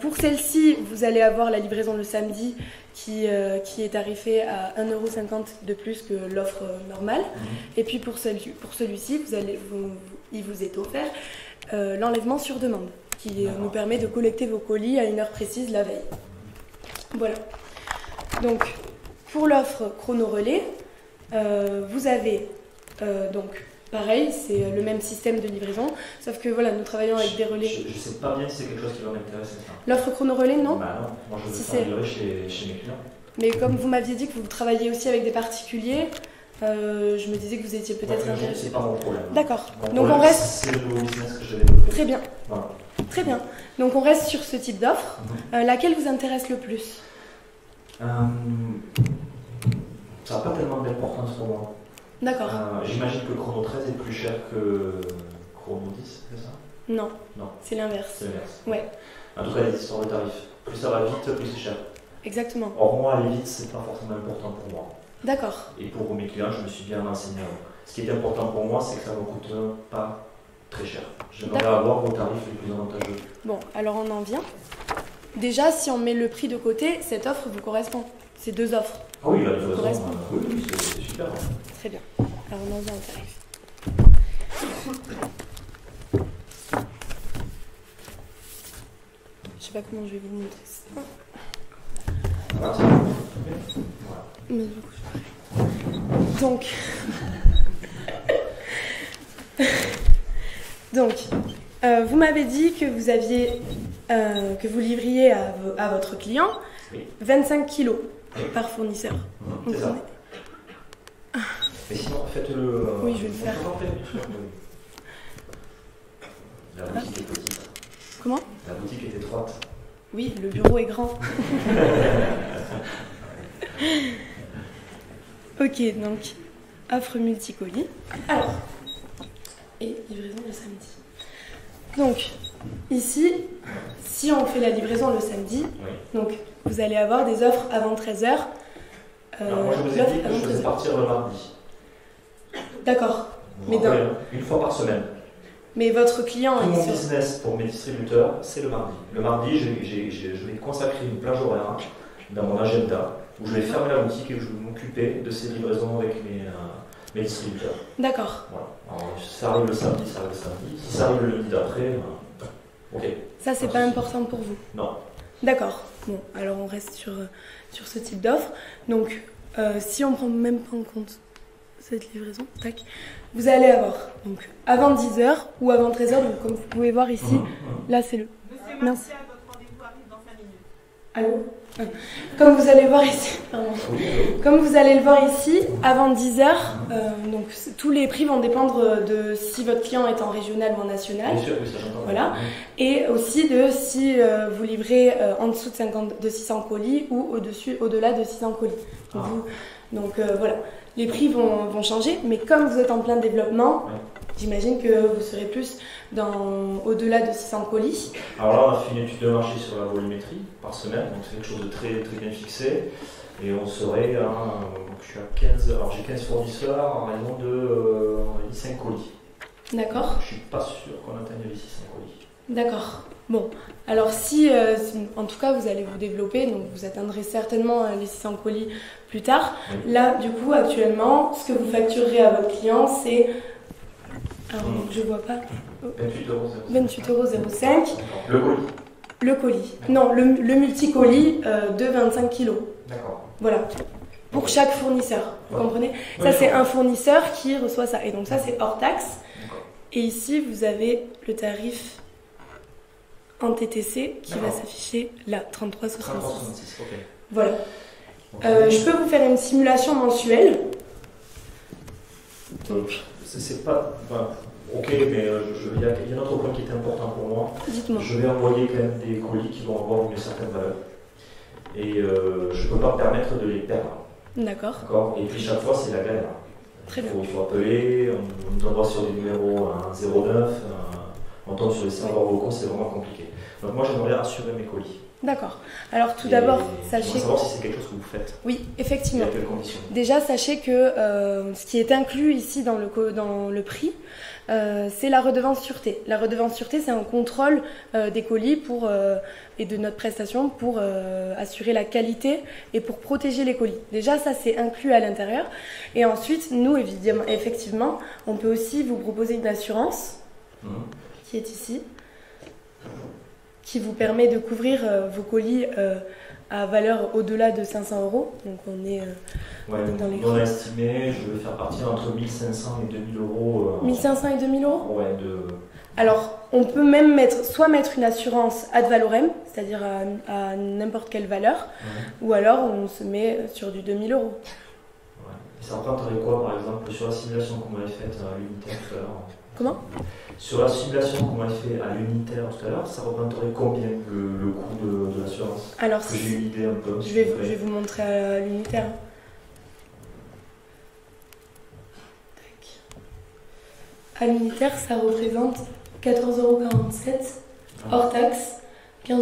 Pour celle-ci, vous allez avoir la livraison le samedi qui est tarifée à 1,50 € de plus que l'offre normale. Et puis pour celui-ci, il vous est offert l'enlèvement sur demande, qui nous permet de collecter vos colis à une heure précise la veille. Voilà. Donc, pour l'offre Chrono Relais, vous avez donc pareil, c'est le même système de livraison, sauf que voilà, nous travaillons avec des relais. Je ne sais pas bien si c'est quelque chose qui va m'intéresser. L'offre Chrono Relais, non ? Bah non, moi je veux faire livrer chez mes clients. Mais comme vous m'aviez dit que vous travaillez aussi avec des particuliers, je me disais que vous étiez peut-être intéressé. C'est pas mon problème. D'accord. Donc on reste. C'est le nouveau business que je vais développer. Très bien. Voilà. Très bien. Donc on reste sur ce type d'offre. Laquelle vous intéresse le plus ? Ça n'a pas tellement d'importance pour moi. D'accord. J'imagine que Chrono 13 est plus cher que Chrono 10, c'est ça? Non. Non. C'est l'inverse. C'est l'inverse. Ouais. En tout cas, les histoires de tarifs. Plus ça va vite, plus c'est cher. Exactement. Or, moi, aller vite, c'est pas forcément important pour moi. D'accord. Et pour mes clients, je me suis bien renseigné avant. Ce qui est important pour moi, c'est que ça ne me coûte pas très cher. J'aimerais avoir vos tarifs les plus avantageux. Bon, alors on en vient. Déjà, si on met le prix de côté, cette offre vous correspond. Ces deux offres. Ah oui, la livraison, correspond. Oui, c'est super. Très bien. Alors on en vient au tarif. Je sais pas comment je vais vous montrer ça. Voilà, c'est bon. Voilà. Mais du coup, je... Donc, vous m'avez dit que vous aviez, que vous livriez à votre client 25 kilos par fournisseur. C'est ça. Mais sinon, faites-le. Oui, je vais le faire. La boutique est petite. Comment? La boutique est étroite. Oui, le bureau est grand. Ok, donc, offre multicolis. Alors, et livraison le samedi. Donc, ici, si on fait la livraison le samedi, donc vous allez avoir des offres avant 13h. Alors, moi, je vous ai dit que je faisais partir le mardi. D'accord. Mais une fois par semaine. Mais votre client... Tout mon business pour mes distributeurs, c'est le mardi. Le mardi, je vais consacrer une plage horaire dans mon agenda où je vais fermer la boutique et je vais m'occuper de ces livraisons avec mes distributeurs. D'accord. Voilà. Alors, si ça arrive le samedi, ça arrive le samedi. Si ça arrive le lundi d'après, ok. Ça, c'est pas important pour vous? Non. D'accord. Bon, alors on reste sur ce type d'offre. Donc, si on prend même pas en compte cette livraison, tac, vous allez avoir donc avant 10h ou avant 13h, donc comme vous pouvez voir ici, là c'est le... Monsieur Martial, votre rendez-vous arrive dans 5 minutes. Allô? Comme vous allez voir ici, pardon. Comme vous allez le voir ici, avant 10h, donc tous les prix vont dépendre de si votre client est en régional ou en national. Bien sûr, oui, ça j'entends. Voilà. Et aussi de si vous livrez en dessous de 600 colis ou au-delà de 600 colis. Donc, voilà. Les prix vont changer, mais comme vous êtes en plein développement, j'imagine que vous serez plus au-delà de 600 colis. Alors là, on a fait une étude de marché sur la volumétrie par semaine, donc c'est quelque chose de très, très bien fixé. Et on serait je suis à 15, alors j'ai 15 fournisseurs en raison de 5 colis. D'accord. Je suis pas sûr qu'on atteigne les 600 colis. D'accord. Bon, alors si, en tout cas, vous allez vous développer, donc vous atteindrez certainement les 600 colis plus tard. Oui. Là, du coup, actuellement, ce que vous facturerez à votre client, c'est... Alors, je vois pas... 28,05 €. Le colis. Le colis. Non, le multicolis de 25 kilos. D'accord. Voilà. Pour chaque fournisseur. Vous comprenez? Ça, c'est un fournisseur qui reçoit ça. Et donc ça, c'est hors taxe. Et ici, vous avez le tarif en TTC qui va s'afficher là, 33,66 €. Okay. Voilà. Je peux vous faire une simulation mensuelle. Donc, c'est pas... Enfin, ok, mais il y a un autre point qui est important pour moi. Dites-moi. Je vais envoyer quand même des colis qui vont avoir une certaine valeur. Et je ne peux pas me permettre de les perdre. D'accord. Et puis chaque fois, c'est la galère. Très bien. Il faut appeler, on nous envoie sur des numéros 09, on tombe sur les serveurs vocaux, c'est vraiment compliqué. Donc moi, j'aimerais assurer mes colis. D'accord. Alors tout d'abord, sachez... Je veux savoir si c'est quelque chose que vous faites. Oui, effectivement. Et à quelles conditions? Déjà, sachez que ce qui est inclus ici dans le prix, c'est la redevance sûreté. La redevance sûreté, c'est un contrôle des colis et de notre prestation pour assurer la qualité et pour protéger les colis. Déjà, ça, c'est inclus à l'intérieur. Et ensuite, nous, évidemment, effectivement, on peut aussi vous proposer une assurance qui est ici, qui vous permet de couvrir vos colis à valeur au-delà de 500 €. Donc on est dans les... On a estimé, je vais faire partir entre 1500 et 2000 €. 1500 et 2000 €? Ouais, Alors, on peut même mettre une assurance ad valorem, c'est-à-dire à n'importe quelle valeur, ou alors on se met sur du 2000 €. Et ça représenterait quoi, par exemple, sur la simulation qu'on m'avait faite à l'unité tout à l'heure? Comment? Sur la simulation qu'on m'a fait à l'unitaire tout à l'heure, ça représenterait combien le coût de l'assurance? Alors, que j'ai une idée un peu. je vais vous montrer à l'unitaire. À l'unitaire, ça représente 14,47 € hors taxe, 15,64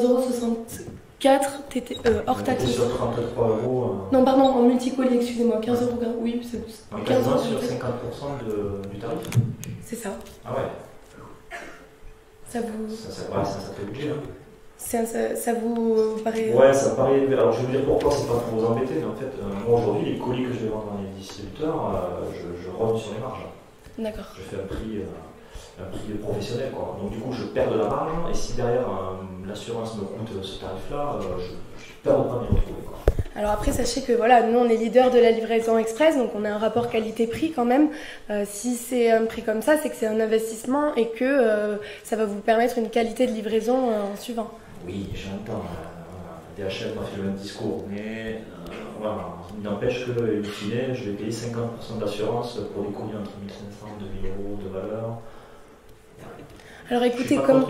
€ hors taxe. Sur 33 €. Non, pardon, en multicolis, excusez-moi, 15 €. Oui, c'est 15 € sur 50% du tarif. C'est ça. Ah ouais. Ça vous. Ça fait budget. Hein. Ça vous paraît. Ouais, ça paraît. Alors je vais vous dire pourquoi, c'est pas pour vous embêter, mais en fait, moi aujourd'hui, les colis que je vais vendre dans les distributeurs, je rogne sur les marges. D'accord. Je fais un prix professionnel, quoi. Donc du coup, je perds de la marge, et si derrière l'assurance me coûte ce tarif-là, je perds pas m'y retrouver, quoi. Alors après, sachez que voilà, nous on est leader de la livraison express, donc on a un rapport qualité-prix quand même. Si c'est un prix comme ça, c'est que c'est un investissement et que ça va vous permettre une qualité de livraison en suivant. Oui, j'entends. DHL m'a fait le même discours, mais voilà, il n'empêche que, in fine, je vais payer 50% d'assurance pour les colis entre 1 500 et 2 000 € de valeur. Alors écoutez, comme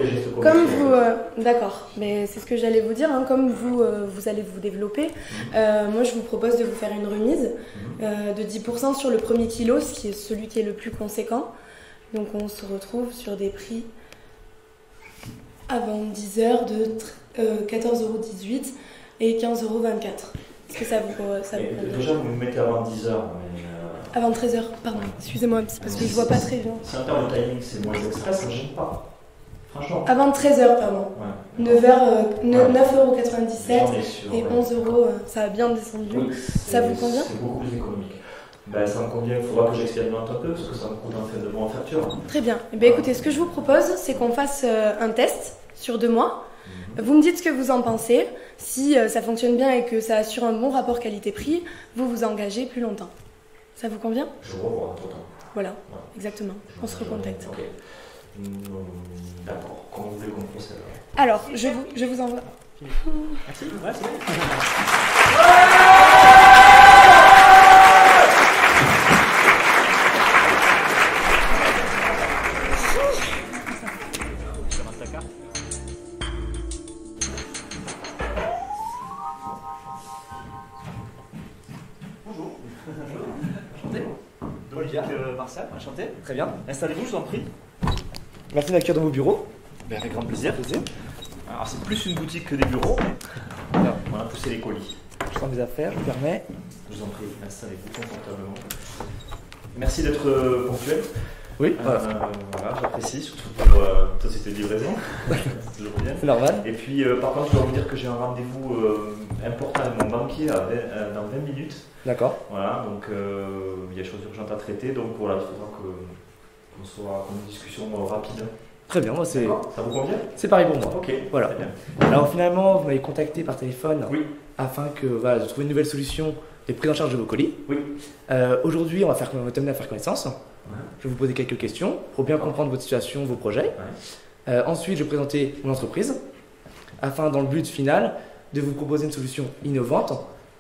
vous, d'accord, mais c'est ce que j'allais vous dire, hein, comme vous allez vous développer, moi je vous propose de vous faire une remise de 10% sur le premier kilo, ce qui est celui qui est le plus conséquent. Donc on se retrouve sur des prix avant 10 heures de 14,18 € et 15,24 €. Est-ce que ça vous convient? Déjà vous me mettez avant 10 heures, mais... Avant 13 h, pardon, excusez-moi, c'est parce que je vois pas très bien. Si en termes de timing c'est moins express, ça ne gêne pas. Franchement. Avant 13 h, pardon. Ouais. 9,97 € et 11 €, ça a bien descendu. Oui, ça vous convient? C'est beaucoup plus économique. Ben, ça me convient, il faudra que j'expérimente un peu parce que ça me coûte en fait de mois en facture. Très bien. Eh bien, écoutez, ce que je vous propose, c'est qu'on fasse un test sur 2 mois. Vous me dites ce que vous en pensez. Si ça fonctionne bien et que ça assure un bon rapport qualité-prix, vous vous engagez plus longtemps. Ça vous convient? Je revois tout le temps. Voilà, exactement. On se recontacte. Ok. D'accord. Comment vous voulez qu'on procède? Alors, je vous envoie. Merci. Ouais, c'est bon. Marcel, enchanté. Très bien. Installez-vous, je vous en prie. Merci d'accueillir dans vos bureaux. Ben, avec grand plaisir. Alors, c'est plus une boutique que des bureaux, mais on a poussé les colis. Je prends mes affaires, je vous permets. Je vous en prie, installez-vous confortablement. Merci d'être ponctuel. Oui, voilà, j'apprécie, surtout pour société de livraison. C'est toujours bien. C'est normal. Et puis, par contre, je dois vous dire que j'ai un rendez-vous important avec mon banquier dans 20 minutes. D'accord. Voilà, donc il y a des choses urgentes à traiter, donc voilà, il faudra qu'on soit en une discussion rapide. Très bien, moi c'est. Ça vous convient? C'est pareil pour moi. Ok, voilà. Très bien. Alors finalement, vous m'avez contacté par téléphone afin de trouver une nouvelle solution de prise en charge de vos colis. Oui. Aujourd'hui, on va t'amener à faire connaissance. Je vais vous poser quelques questions pour bien comprendre votre situation, vos projets. Ensuite, je vais présenter mon entreprise afin, dans le but final, de vous proposer une solution innovante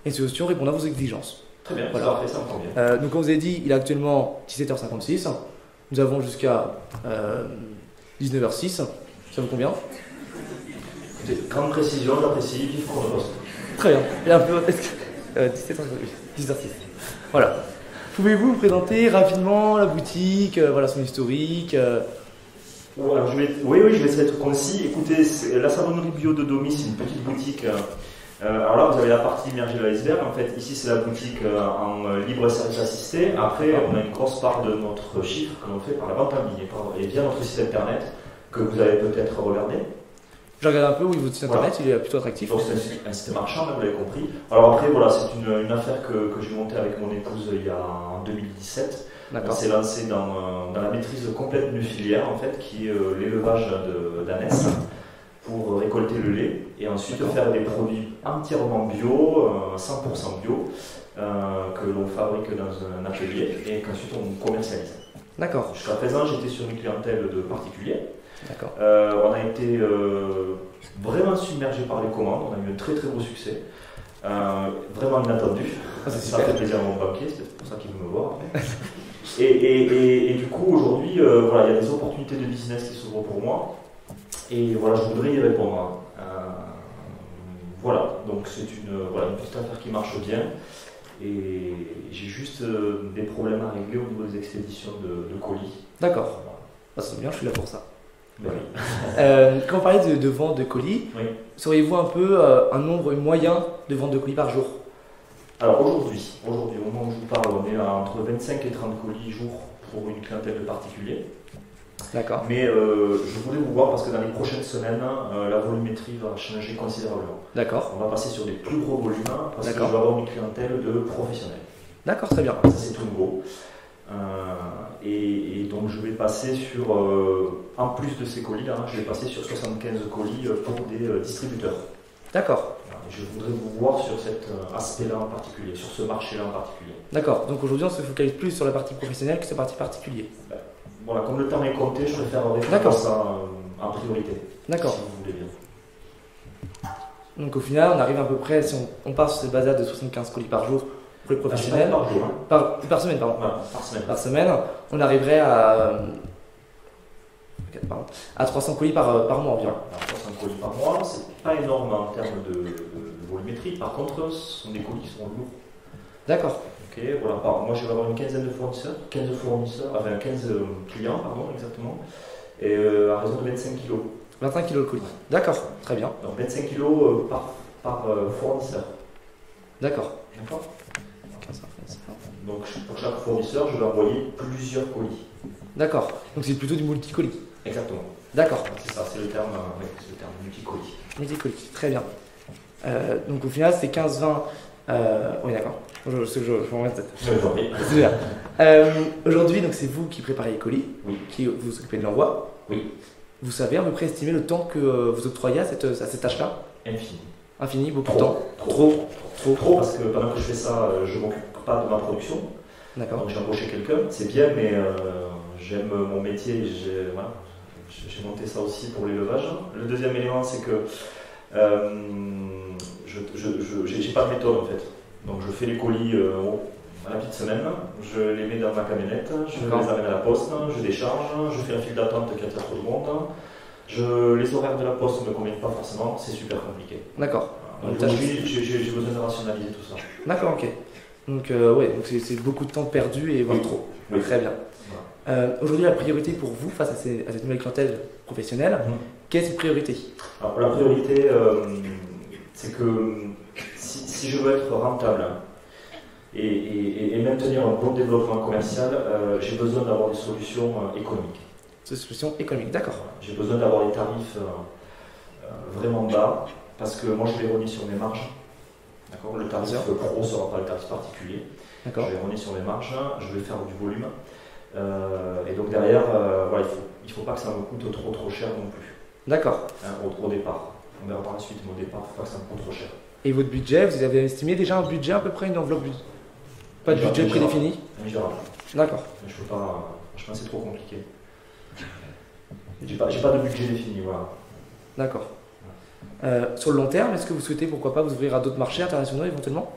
et une solution répondant à vos exigences. Très bien, voilà. ça me convient. Donc, comme vous avez dit, il est actuellement 17h56. Nous avons jusqu'à 19h06. Ça vous convient? Grande précision, j'apprécie, vive Chronopost. Très bien. Et un peu, 10h06. Voilà. Pouvez-vous vous présenter rapidement la boutique, voilà son historique Alors je vais essayer d'être concis. Écoutez, la savonnerie bio de Domi, c'est une petite boutique. Alors là, vous avez la partie immergée de l'iceberg. En fait, ici, c'est la boutique en libre service assisté. Après, on a une grosse part de notre chiffre que l'on fait par la vente en ligne et via notre site internet que vous avez peut-être regardé. Je regarde un peu, oui, votre site internet, il est plutôt attractif. Donc c'est un site marchand, vous l'avez compris. Alors après, voilà, c'est une affaire que j'ai montée avec mon épouse en 2017. On s'est lancé dans la maîtrise complète d'une filière, en fait, qui est l'élevage d'ânesse pour récolter le lait et ensuite faire des produits entièrement bio, 100% bio, que l'on fabrique dans un atelier et qu'ensuite on commercialise. D'accord. Jusqu'à présent, j'étais sur une clientèle de particuliers. D'accord. On a été vraiment submergé par les commandes, on a eu un très très gros succès, vraiment inattendu. Ça fait plaisir à mon banquier, c'est pour ça qu'il veut me voir. Et du coup, aujourd'hui, voilà, il y a des opportunités de business qui s'ouvrent pour moi. Et voilà, je voudrais y répondre. Voilà, donc c'est une petite affaire qui marche bien. Et j'ai juste des problèmes à régler au niveau des expéditions de colis. D'accord. Ah, c'est bien, je suis là pour ça. Ben Quand vous parlez de vente de colis, oui. sauriez-vous un peu un nombre moyen de vente de colis par jour? Alors aujourd'hui, au moment où je vous parle, on est à entre 25 et 30 colis jour pour une clientèle de particuliers. D'accord. Mais je voulais vous voir parce que dans les prochaines semaines, la volumétrie va changer considérablement. D'accord. On va passer sur des plus gros volumes parce que je vais D'accord. avoir une clientèle de professionnels. D'accord, très bien. Ça c'est tout nouveau. Et donc je vais passer sur, en plus de ces colis, je vais passer sur 75 colis pour des distributeurs. D'accord. Je voudrais vous voir sur cet aspect-là en particulier, sur ce marché-là en particulier. D'accord. Donc aujourd'hui, on se focalise plus sur la partie professionnelle que sur la partie particulière. Voilà, comme le temps est compté, je préfère D'accord. répondre à ça en priorité. D'accord. Si vous voulez bien. Donc au final, on arrive à peu près, si on part sur cette base de 75 colis par jour pour les professionnels, Par jour, hein. par semaine, pardon. Voilà, par semaine. Par semaine, on arriverait à 300 colis par mois environ. Alors, 300 colis par mois, c'est pas énorme en termes de volumétrie. Par contre, ce sont des colis qui sont lourds. D'accord. Ok, voilà. Moi, je vais avoir une quinzaine de fournisseurs, 15 clients, pardon, exactement, et à raison de 25 kg. 25 kg le colis. D'accord, très bien. Donc 25 kg par fournisseur. D'accord. D'accord. Donc pour chaque fournisseur, je vais envoyer plusieurs colis. D'accord. Donc c'est plutôt du multicolis. Exactement. D'accord. C'est ça, c'est le terme multicolis. Multicolis, très bien. Donc au final, c'est 15-20. Oui, d'accord. Je m'en remets peut-être. Je vous en prie. C'est bien. Aujourd'hui, donc c'est vous qui préparez les colis, Oui. qui vous occupez de l'envoi. Oui. Vous savez à peu près estimer le temps que vous octroyez à cette tâche-là? Infini. Infini, beaucoup de Trop. temps? Trop. Parce que pendant que je fais ça, je ne m'occupe pas de ma production. D'accord. Donc j'ai embauché quelqu'un, c'est bien, mais j'aime mon métier. J'ai monté ça aussi pour l'élevage. Le deuxième élément, c'est que je n'ai pas de méthode en fait. Donc je fais les colis à la petite semaine, je les mets dans ma camionnette, je les amène à la poste, je décharge, je fais un fil d'attente qui attire tout le monde. Les horaires de la poste ne me conviennent pas forcément, c'est super compliqué. D'accord. Aujourd'hui, j'ai besoin de rationaliser tout ça. D'accord, ok. Donc donc c'est beaucoup de temps perdu et voire Oui. trop. Oui. Très bien. Aujourd'hui, la priorité pour vous face à cette nouvelle clientèle professionnelle, quelle est cette priorité? Alors, la priorité, c'est que si je veux être rentable et maintenir un bon développement commercial, j'ai besoin d'avoir des solutions économiques. Des solutions économiques, d'accord. J'ai besoin d'avoir des tarifs vraiment bas, parce que moi je vais revenir sur mes marges. D'accord. Le tarif pro ne sera pas le tarif particulier. D'accord. Je vais revenir sur mes marges, je vais faire du volume. Et donc derrière, voilà, il ne faut pas que ça me coûte trop cher non plus. D'accord. Au départ. On verra par la suite, mais au départ, il ne faut pas que ça me coûte trop cher. Et votre budget, vous avez estimé déjà un budget à peu près, une enveloppe? Pas de budget prédéfini? Misérable. D'accord. Je peux pas. Franchement, c'est trop compliqué. J'ai pas de budget défini, voilà. D'accord. Sur le long terme, est-ce que vous souhaitez, pourquoi pas, vous ouvrir à d'autres marchés internationaux éventuellement?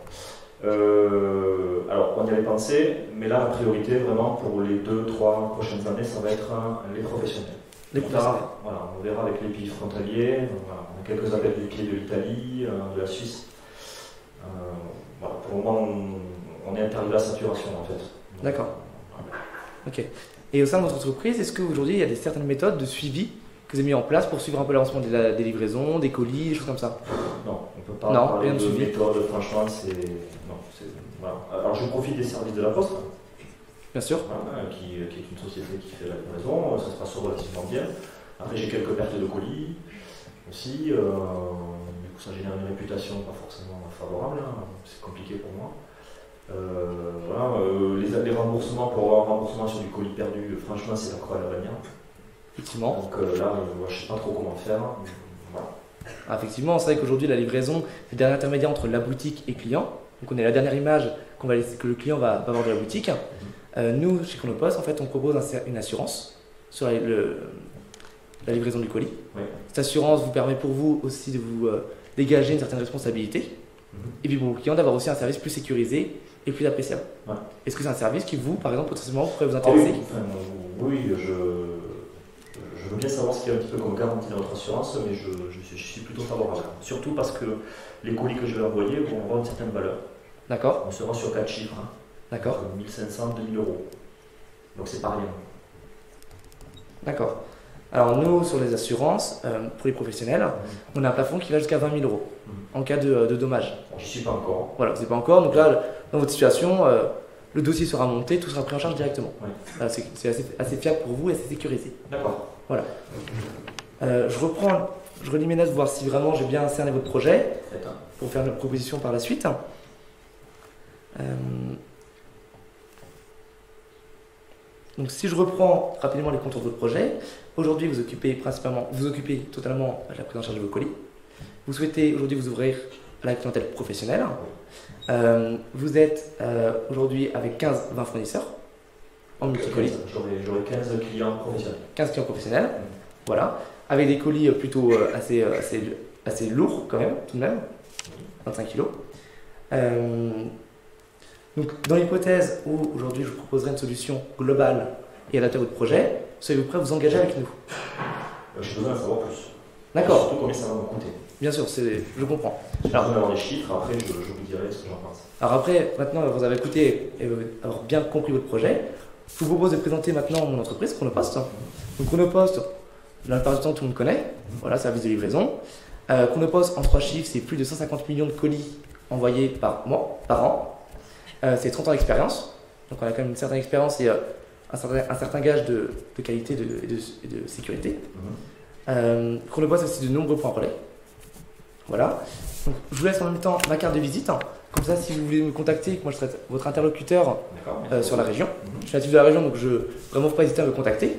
Alors, on y avait pensé, mais là, la priorité, vraiment, pour les 2-3 prochaines années, ça va être les professionnels. Les professionnels. Voilà, on verra avec les pays frontaliers. Voilà, on a quelques appels du pied de l'Italie, de la Suisse. Voilà, pour le moment, on est arrivé à la saturation, en fait. D'accord. Ok. Et au sein de votre entreprise, est-ce qu'aujourd'hui, il y a certaines méthodes de suivi que vous avez mis en place pour suivre un peu l'avancement des livraisons, des colis, des choses comme ça? Non, on ne peut pas Non, parler rien de de suivi. méthode, franchement, voilà. Alors, je profite des services de la Poste, Bien sûr. voilà, qui est une société qui fait la livraison, ça se passe relativement bien. Après, j'ai quelques pertes de colis aussi, du coup, ça génère une réputation pas forcément favorable, hein. C'est compliqué pour moi. Voilà, les remboursements, pour avoir un remboursement sur du colis perdu, franchement, c'est la croix à la bannière. Effectivement. Donc là, je ne sais pas trop comment faire. Voilà. Ah, effectivement, c'est vrai qu'aujourd'hui, la livraison, c'est le dernier intermédiaire entre la boutique et le client. Donc, on est la dernière image que le client va avoir de la boutique. Nous, chez Chronopost, en fait, on propose une assurance sur la livraison du colis. Oui. Cette assurance vous permet pour vous aussi de vous dégager une certaine responsabilité. Et puis pour le client, d'avoir aussi un service plus sécurisé est plus appréciable. Ouais. Est-ce que c'est un service qui, vous, par exemple, potentiellement, pourrait vous intéresser? Oui, je veux bien savoir ce qu'il y a un petit peu comme garantie dans notre assurance, mais je suis plutôt favorable. Surtout parce que les colis que je vais envoyer vont avoir une certaine valeur. D'accord. On sera sur 4 chiffres. Hein. D'accord. 1500, 2000 euros. Donc c'est pas rien. D'accord. Alors nous, sur les assurances, pour les professionnels, on a un plafond qui va jusqu'à 20 000 euros en cas de dommage. J'y suis pas encore. Voilà, vous n'êtes pas encore. Donc là, dans votre situation, le dossier sera monté, tout sera pris en charge directement. Oui. C'est assez fiable pour vous et assez sécurisé. D'accord. Voilà. Je relis mes notes pour voir si vraiment j'ai bien cerné votre projet pour faire une proposition par la suite. Donc si je reprends rapidement les contours de votre projet, aujourd'hui vous occupez totalement de la prise en charge de vos colis. Vous souhaitez aujourd'hui vous ouvrir à la clientèle professionnelle. Vous êtes aujourd'hui avec 15-20 fournisseurs en multicolis. J'aurai 15 clients professionnels. 15 clients professionnels, voilà. Avec des colis plutôt assez lourds quand même, tout de même, 25 kg. Donc, dans l'hypothèse où aujourd'hui je vous proposerai une solution globale et adaptée à votre projet, seriez-vous prêt à vous engager avec nous? J'ai besoin d'en savoir plus. D'accord. Surtout combien ça va me coûter. Bien sûr, je comprends. J'ai besoin d'avoir des chiffres, après je vous dirai ce que j'en pense. Alors après, maintenant vous avez écouté et avoir bien compris votre projet, je vous propose de présenter maintenant mon entreprise, Chronopost. Donc Chronopost, la plupart du temps tout le monde connaît, voilà, service de livraison. Chronopost en 3 chiffres, c'est plus de 150 millions de colis envoyés par mois, par an. C'est 30 ans d'expérience, donc on a quand même une certaine expérience et un certain gage de qualité et de sécurité. Chronopost a aussi de nombreux points relais. Voilà. Donc, je vous laisse en même temps ma carte de visite, comme ça si vous voulez me contacter, moi je serai votre interlocuteur sur la région. Je suis natif de la région, donc vraiment faut pas hésiter à me contacter.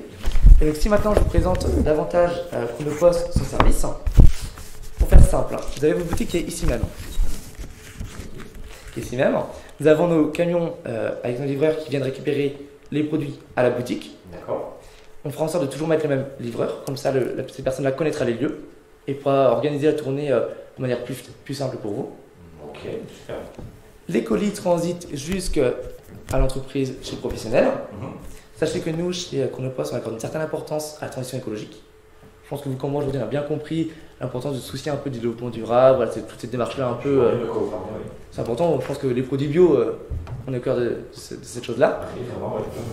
Et donc si maintenant je vous présente davantage Chronopost, son service, pour faire simple, vous avez votre boutique qui est ici même. Nous avons nos camions avec nos livreurs qui viennent récupérer les produits à la boutique. D'accord. On fera en sorte de toujours mettre les mêmes livreurs, comme ça cette personne-là connaîtra les lieux et pourra organiser la tournée de manière plus simple pour vous. Ok, super. Les colis transitent jusqu'à l'entreprise chez le professionnel. Sachez que nous, chez Chronopost, on accorde une certaine importance à la transition écologique. Je pense que vous, comme moi, aujourd'hui, on a bien compris l'importance de se soucier un peu du développement durable, voilà, toute cette démarche-là un peu. C'est important, je pense que les produits bio, on est au cœur de cette chose-là.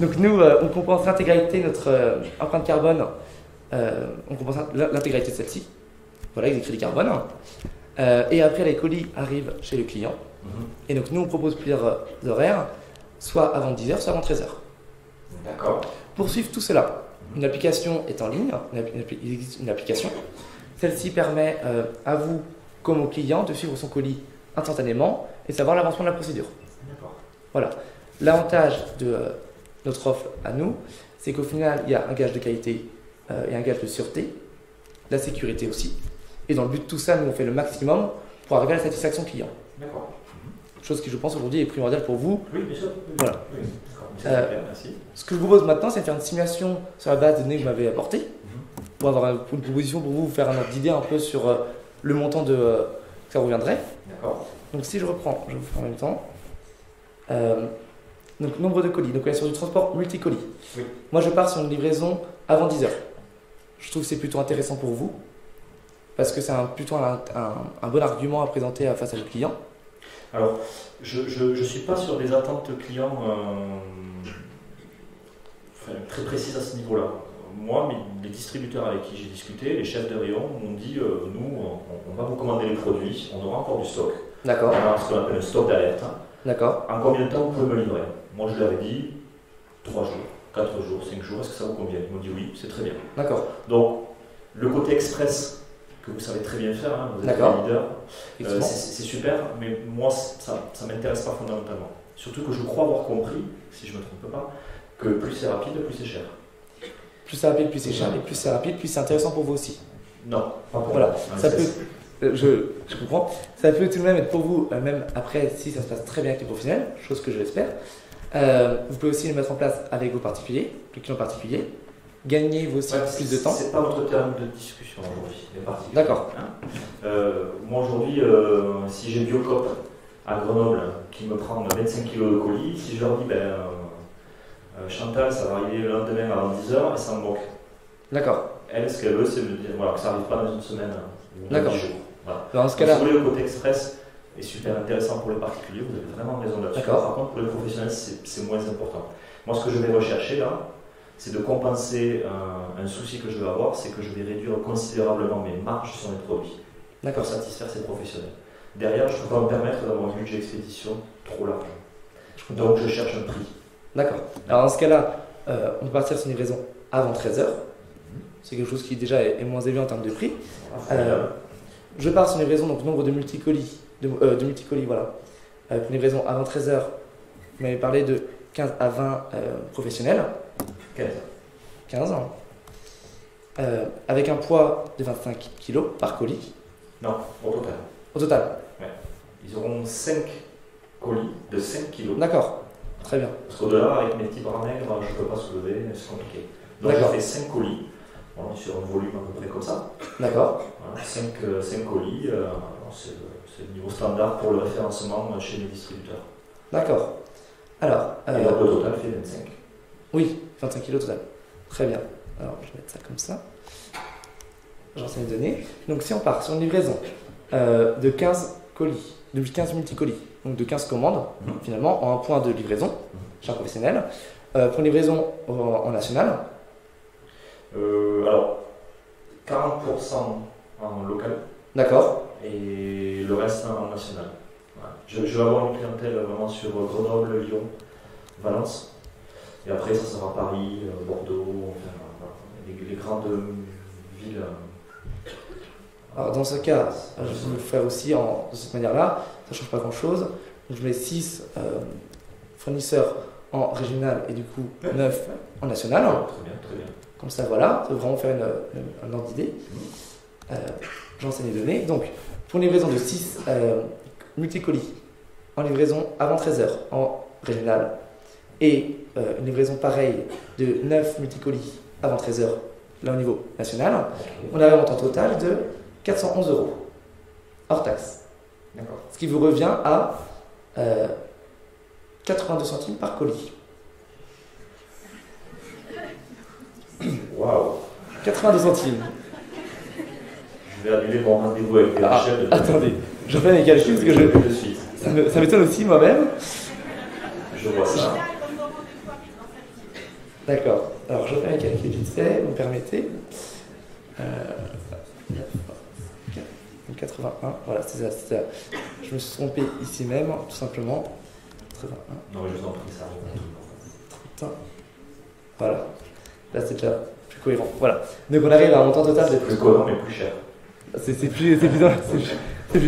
Donc nous, on compense l'intégralité de notre empreinte carbone, on compense l'intégralité de celle-ci. Voilà, avec des crédits carbone. Et après, les colis arrivent chez le client. Et donc nous, on propose plusieurs horaires, soit avant 10h, soit avant 13h. D'accord. Pour suivre tout cela, une application est en ligne, il existe une application. Celle-ci permet à vous, comme au client, de suivre son colis instantanément et savoir l'avancement de la procédure. D'accord. Voilà. L'avantage de notre offre à nous, c'est qu'au final, il y a un gage de qualité et un gage de sûreté, de la sécurité aussi. Et dans le but de tout ça, nous, on fait le maximum pour arriver à la satisfaction client. D'accord. Chose qui, je pense, aujourd'hui est primordiale pour vous. Oui, bien sûr. Voilà. Oui, d'accord. Merci. Ce que je vous propose maintenant, c'est de faire une simulation sur la base des données que vous m'avez apportées, pour avoir une proposition pour vous faire un ordre d'idée un peu sur le montant que ça reviendrait. D'accord. Donc si je reprends, je vous fais en même temps. Donc nombre de colis, donc on est sur du transport multicolis. Oui. Moi je pars sur une livraison avant 10h. Je trouve que c'est plutôt intéressant pour vous, parce que c'est plutôt un bon argument à présenter face à votre client. Alors, je ne suis pas sur des attentes clients très précises à ce niveau-là. Moi, les distributeurs avec qui j'ai discuté, les chefs de rayon, m'ont dit nous, on va vous commander les produits, on aura encore du stock. D'accord. On a ce qu'on appelle un stock d'alerte. D'accord. En combien de temps vous pouvez me livrer? Moi, je leur ai dit 3 jours, 4 jours, 5 jours, est-ce que ça vous convient? Ils m'ont dit oui, c'est très bien. D'accord. Donc, le côté express, que vous savez très bien faire, hein, vous êtes le leader, c'est super, mais moi, ça ne m'intéresse pas fondamentalement. Surtout que je crois avoir compris, si je ne me trompe pas, que plus c'est rapide, plus c'est cher. Plus c'est rapide, plus c'est cher, et plus c'est rapide, plus c'est intéressant pour vous aussi. Non, pas pour voilà. moi. Ça peut, je comprends. Ça peut tout de même être pour vous, même après, si ça se passe très bien avec les professionnels, chose que je l'espère. Vous pouvez aussi le mettre en place avec vos particuliers, les clients particuliers. Gagner vos aussi plus de temps. C'est pas notre terme de discussion aujourd'hui. D'accord. Hein, moi aujourd'hui, si j'ai Biocop à Grenoble qui me prend 25 kg de colis, si je leur dis Chantal, ça va arriver le lendemain avant 10h, et ça me moque. D'accord. Elle, ce qu'elle veut, c'est me dire voilà, que ça n'arrive pas dans une semaine ou dans 10 jours. Voilà. Dans ce cas-là. Si vous voulez, le côté express est super intéressant pour les particuliers, vous avez vraiment raison là-dessus. Par contre, pour les professionnels, c'est moins important. Moi, ce que je vais rechercher là, c'est de compenser un souci que je vais avoir, c'est que je vais réduire considérablement mes marges sur mes produits pour satisfaire ces professionnels. Derrière, je ne peux pas me permettre d'avoir un budget expédition trop large. Donc, je cherche un prix. D'accord. Alors, dans ce cas-là, on peut partir sur une livraison avant 13h. C'est quelque chose qui déjà est moins élevé en termes de prix. Je pars sur une livraison, donc nombre de multicolis, voilà. Pour une livraison avant 13h, vous m'avez parlé de 15 à 20 professionnels. 15. Avec un poids de 25 kg par colis. Non, au total. Au total. Ouais. Ils auront 5 colis de 5 kg. D'accord, très bien. Parce qu'au-delà, avec mes petits bras maigres, je ne peux pas soulever, c'est compliqué. Donc je fais 5 colis, voilà, sur un volume à peu près comme ça. D'accord. Voilà, 5 colis, c'est le niveau standard pour le référencement chez les distributeurs. D'accord. Alors, et donc le total fait 25. Oui, 25 kg total. Très bien. Alors, je vais mettre ça comme ça. J'enseigne les données. Donc, si on part sur une livraison de 15 colis, de 15 multicolis, donc de 15 commandes, finalement, en un point de livraison, chez un professionnel, pour une livraison en national. Alors, 40% en local. D'accord. Et le reste en national. Voilà. Je vais avoir une clientèle vraiment sur Grenoble, Lyon, Valence. Et après, ça sera Paris, Bordeaux, enfin, voilà, les grandes villes. Alors, dans ce cas, je vais le faire aussi de cette manière-là. Ça ne change pas grand-chose. Je mets 6 fournisseurs en régional et du coup 9 en national. Très bien, très bien. Comme ça, voilà, ça va vraiment faire un ordre d'idée. J'enseigne les données. Donc, pour une livraison de 6 multicolis en livraison avant 13h en régional et une livraison pareille de 9 multicolis avant 13h là au niveau national, on a un montant total de 411 € hors taxe. D'accord. Ce qui vous revient à 82 centimes par colis. Waouh! 82 centimes. Je vais annuler mon rendez-vous avec les chefs. Attendez, je fais mes calculs parce que de suite. Ça m'étonne aussi moi-même. Je vois ça. D'accord. Alors je fais mes calculs vite fait, vous me permettez. 81, voilà, c'est ça. Je me suis trompé ici même, tout simplement. 81. Non, mais je vous en prie, ça arrive. Voilà. Là, c'est déjà plus cohérent. Voilà. Donc, on arrive à un montant total de. Plus cohérent, mais plus cher. C'est plus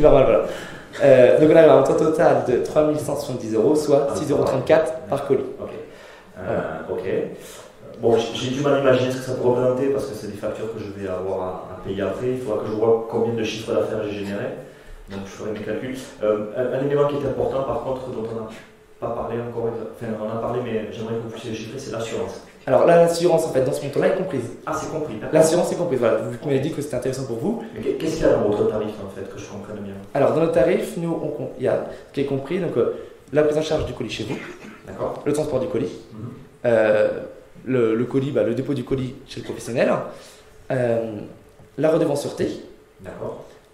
normal, voilà. Donc, on arrive à un montant total de 3170 €, soit 6,34 € par colis. Ok. Ok. Bon, j'ai du mal à imaginer ce que ça peut représenter parce que c'est des factures que je vais avoir à payer après. Il faudra que je vois combien de chiffres d'affaires j'ai généré. Donc, je ferai mes calculs. Un élément qui est important, par contre, dont on n'a pas parlé encore, enfin, on en a parlé, mais j'aimerais que vous puissiez le chiffrer, c'est l'assurance. Alors là, l'assurance, en fait, dans ce montant-là, est comprise. Ah, c'est compris. L'assurance est comprise, voilà. Vous m'avez dit que c'était intéressant pour vous. Mais qu'est-ce qu'il y a dans votre tarif, en fait, que je comprenne bien? Alors, dans notre tarif, nous, il y a ce qui est compris, donc la prise en charge du colis chez vous, le transport du colis, le colis, le dépôt du colis chez le professionnel, la redevance sûreté,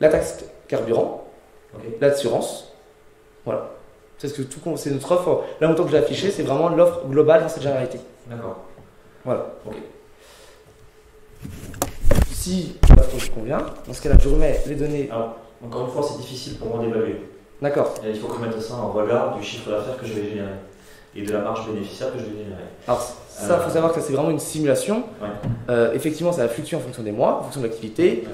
la taxe carburant, l'assurance, voilà. C'est notre offre. La montant que j'ai affiché, c'est vraiment l'offre globale dans cette généralité. D'accord. Voilà. Ok. Si l'offre vous convient, dans ce cas-là, je remets les données. Alors, encore une fois, c'est difficile pour moi d'évaluer. D'accord. Il faut que je mette ça en regard du chiffre d'affaires que je vais générer et de la marge bénéficiaire que je vais générer. Alors, ça, il faut savoir que ça, c'est vraiment une simulation. Ouais. Effectivement, ça va fluctuer en fonction des mois, en fonction de l'activité.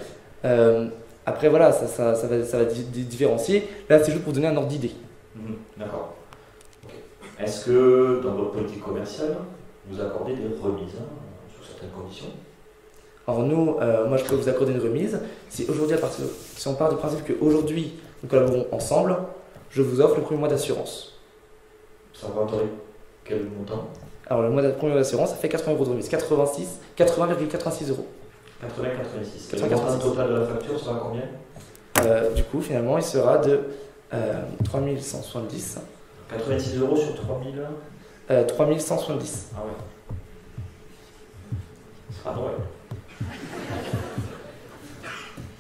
Ouais. Après, voilà, ça va différencier. Là, c'est juste pour donner un ordre d'idée. D'accord. Okay. Est-ce que dans votre politique commerciale, vous accordez des remises sous certaines conditions? Alors nous, moi je peux vous accorder une remise. Si on part du principe qu'aujourd'hui nous collaborons ensemble, je vous offre le premier mois d'assurance. Ça représenterait quel montant? Alors le premier mois d'assurance, ça fait 80 € de remise, 80,86 €. 80,86. Le montant total de la facture sera combien? Du coup, finalement, il sera de 3170. 86 € sur 3000. 3170. Ah ouais. Ah ouais.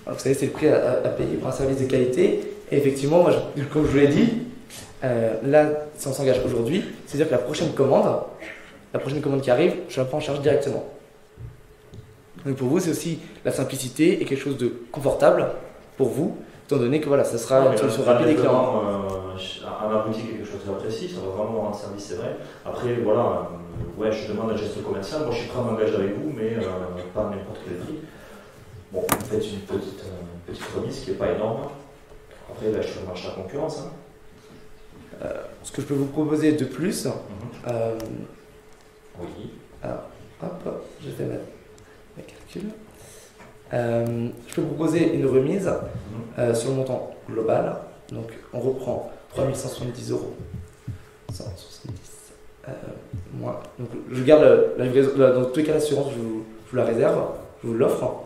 Alors, vous savez, c'est le prix à payer pour un service de qualité. Et effectivement, moi, comme je vous l'ai dit, là, si on s'engage aujourd'hui, c'est-à-dire que la prochaine commande qui arrive, je la prends en charge directement. Donc pour vous, c'est aussi la simplicité et quelque chose de confortable pour vous, étant donné que voilà, ça sera une solution rapide et claire. À ma boutique, quelque chose d'apprécié, ça va vraiment rendre service, c'est vrai. Après, voilà, ouais, je demande un geste commercial. Moi, je suis prêt à m'engager avec vous, mais pas à n'importe quel prix. Bon, vous faites une petite remise qui n'est pas énorme. Après, là, je fais le marché à la concurrence. Hein. Ce que je peux vous proposer de plus, oui. Alors, hop, je vais mettre mes calculs. Je peux vous proposer une remise sur le montant global. Donc, on reprend 3170 €. 170 moins. Donc, je garde la livraison. Dans tous les cas, l'assurance, je vous la réserve, je vous l'offre.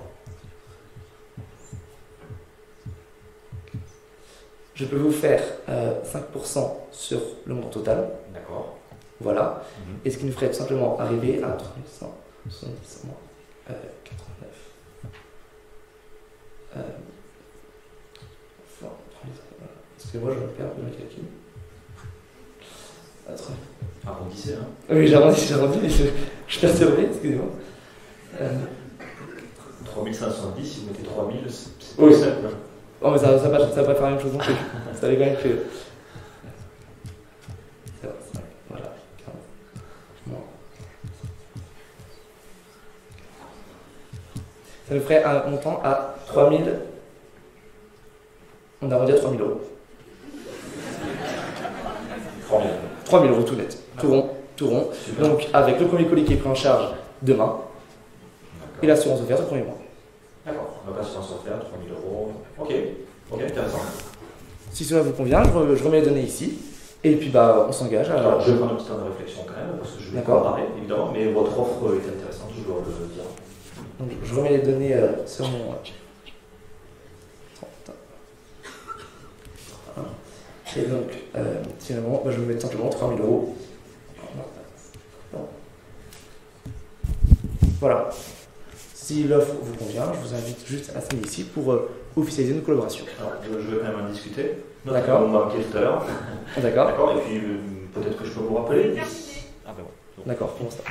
Je peux vous faire 5% sur le montant total. D'accord. Voilà. Et ce qui nous ferait tout simplement arriver à 3170 moins 89. Excusez-moi, je vais perdre mes calculs. Arrondissez, hein. Oui, j'arrondis, mais je perds surveillé, excusez-moi. 3570, si vous mettez 3000, c'est oui. simple. Oh, mais ça va pas faire la même chose non plus. Ça va quand même que. Voilà. Ça me ferait un montant à 3000. On arrondit à 3000 €. 3000 € tout net. Tout rond. Super. Donc, avec le premier colis qui est pris en charge demain et l'assurance offerte au premier mois. D'accord. Donc, l'assurance offerte, 3000 €. Ok, intéressant. Si cela vous convient, je remets les données ici. Et puis, on s'engage. Alors, je vais prendre un petit temps de réflexion quand même, parce que je vais comparer, évidemment, mais votre offre est intéressante, je dois le dire. Donc, je remets les données sur mon. Et donc, finalement, je vais mettre simplement 3000 €. Voilà. Si l'offre vous convient, je vous invite juste à signer ici pour officialiser une collaboration. Alors, je vais quand même en discuter. D'accord. On m'a manqué tout à l'heure. D'accord. D'accord, et puis peut-être que je peux vous rappeler. Terminé. Ah ben ouais. D'accord, pour ça.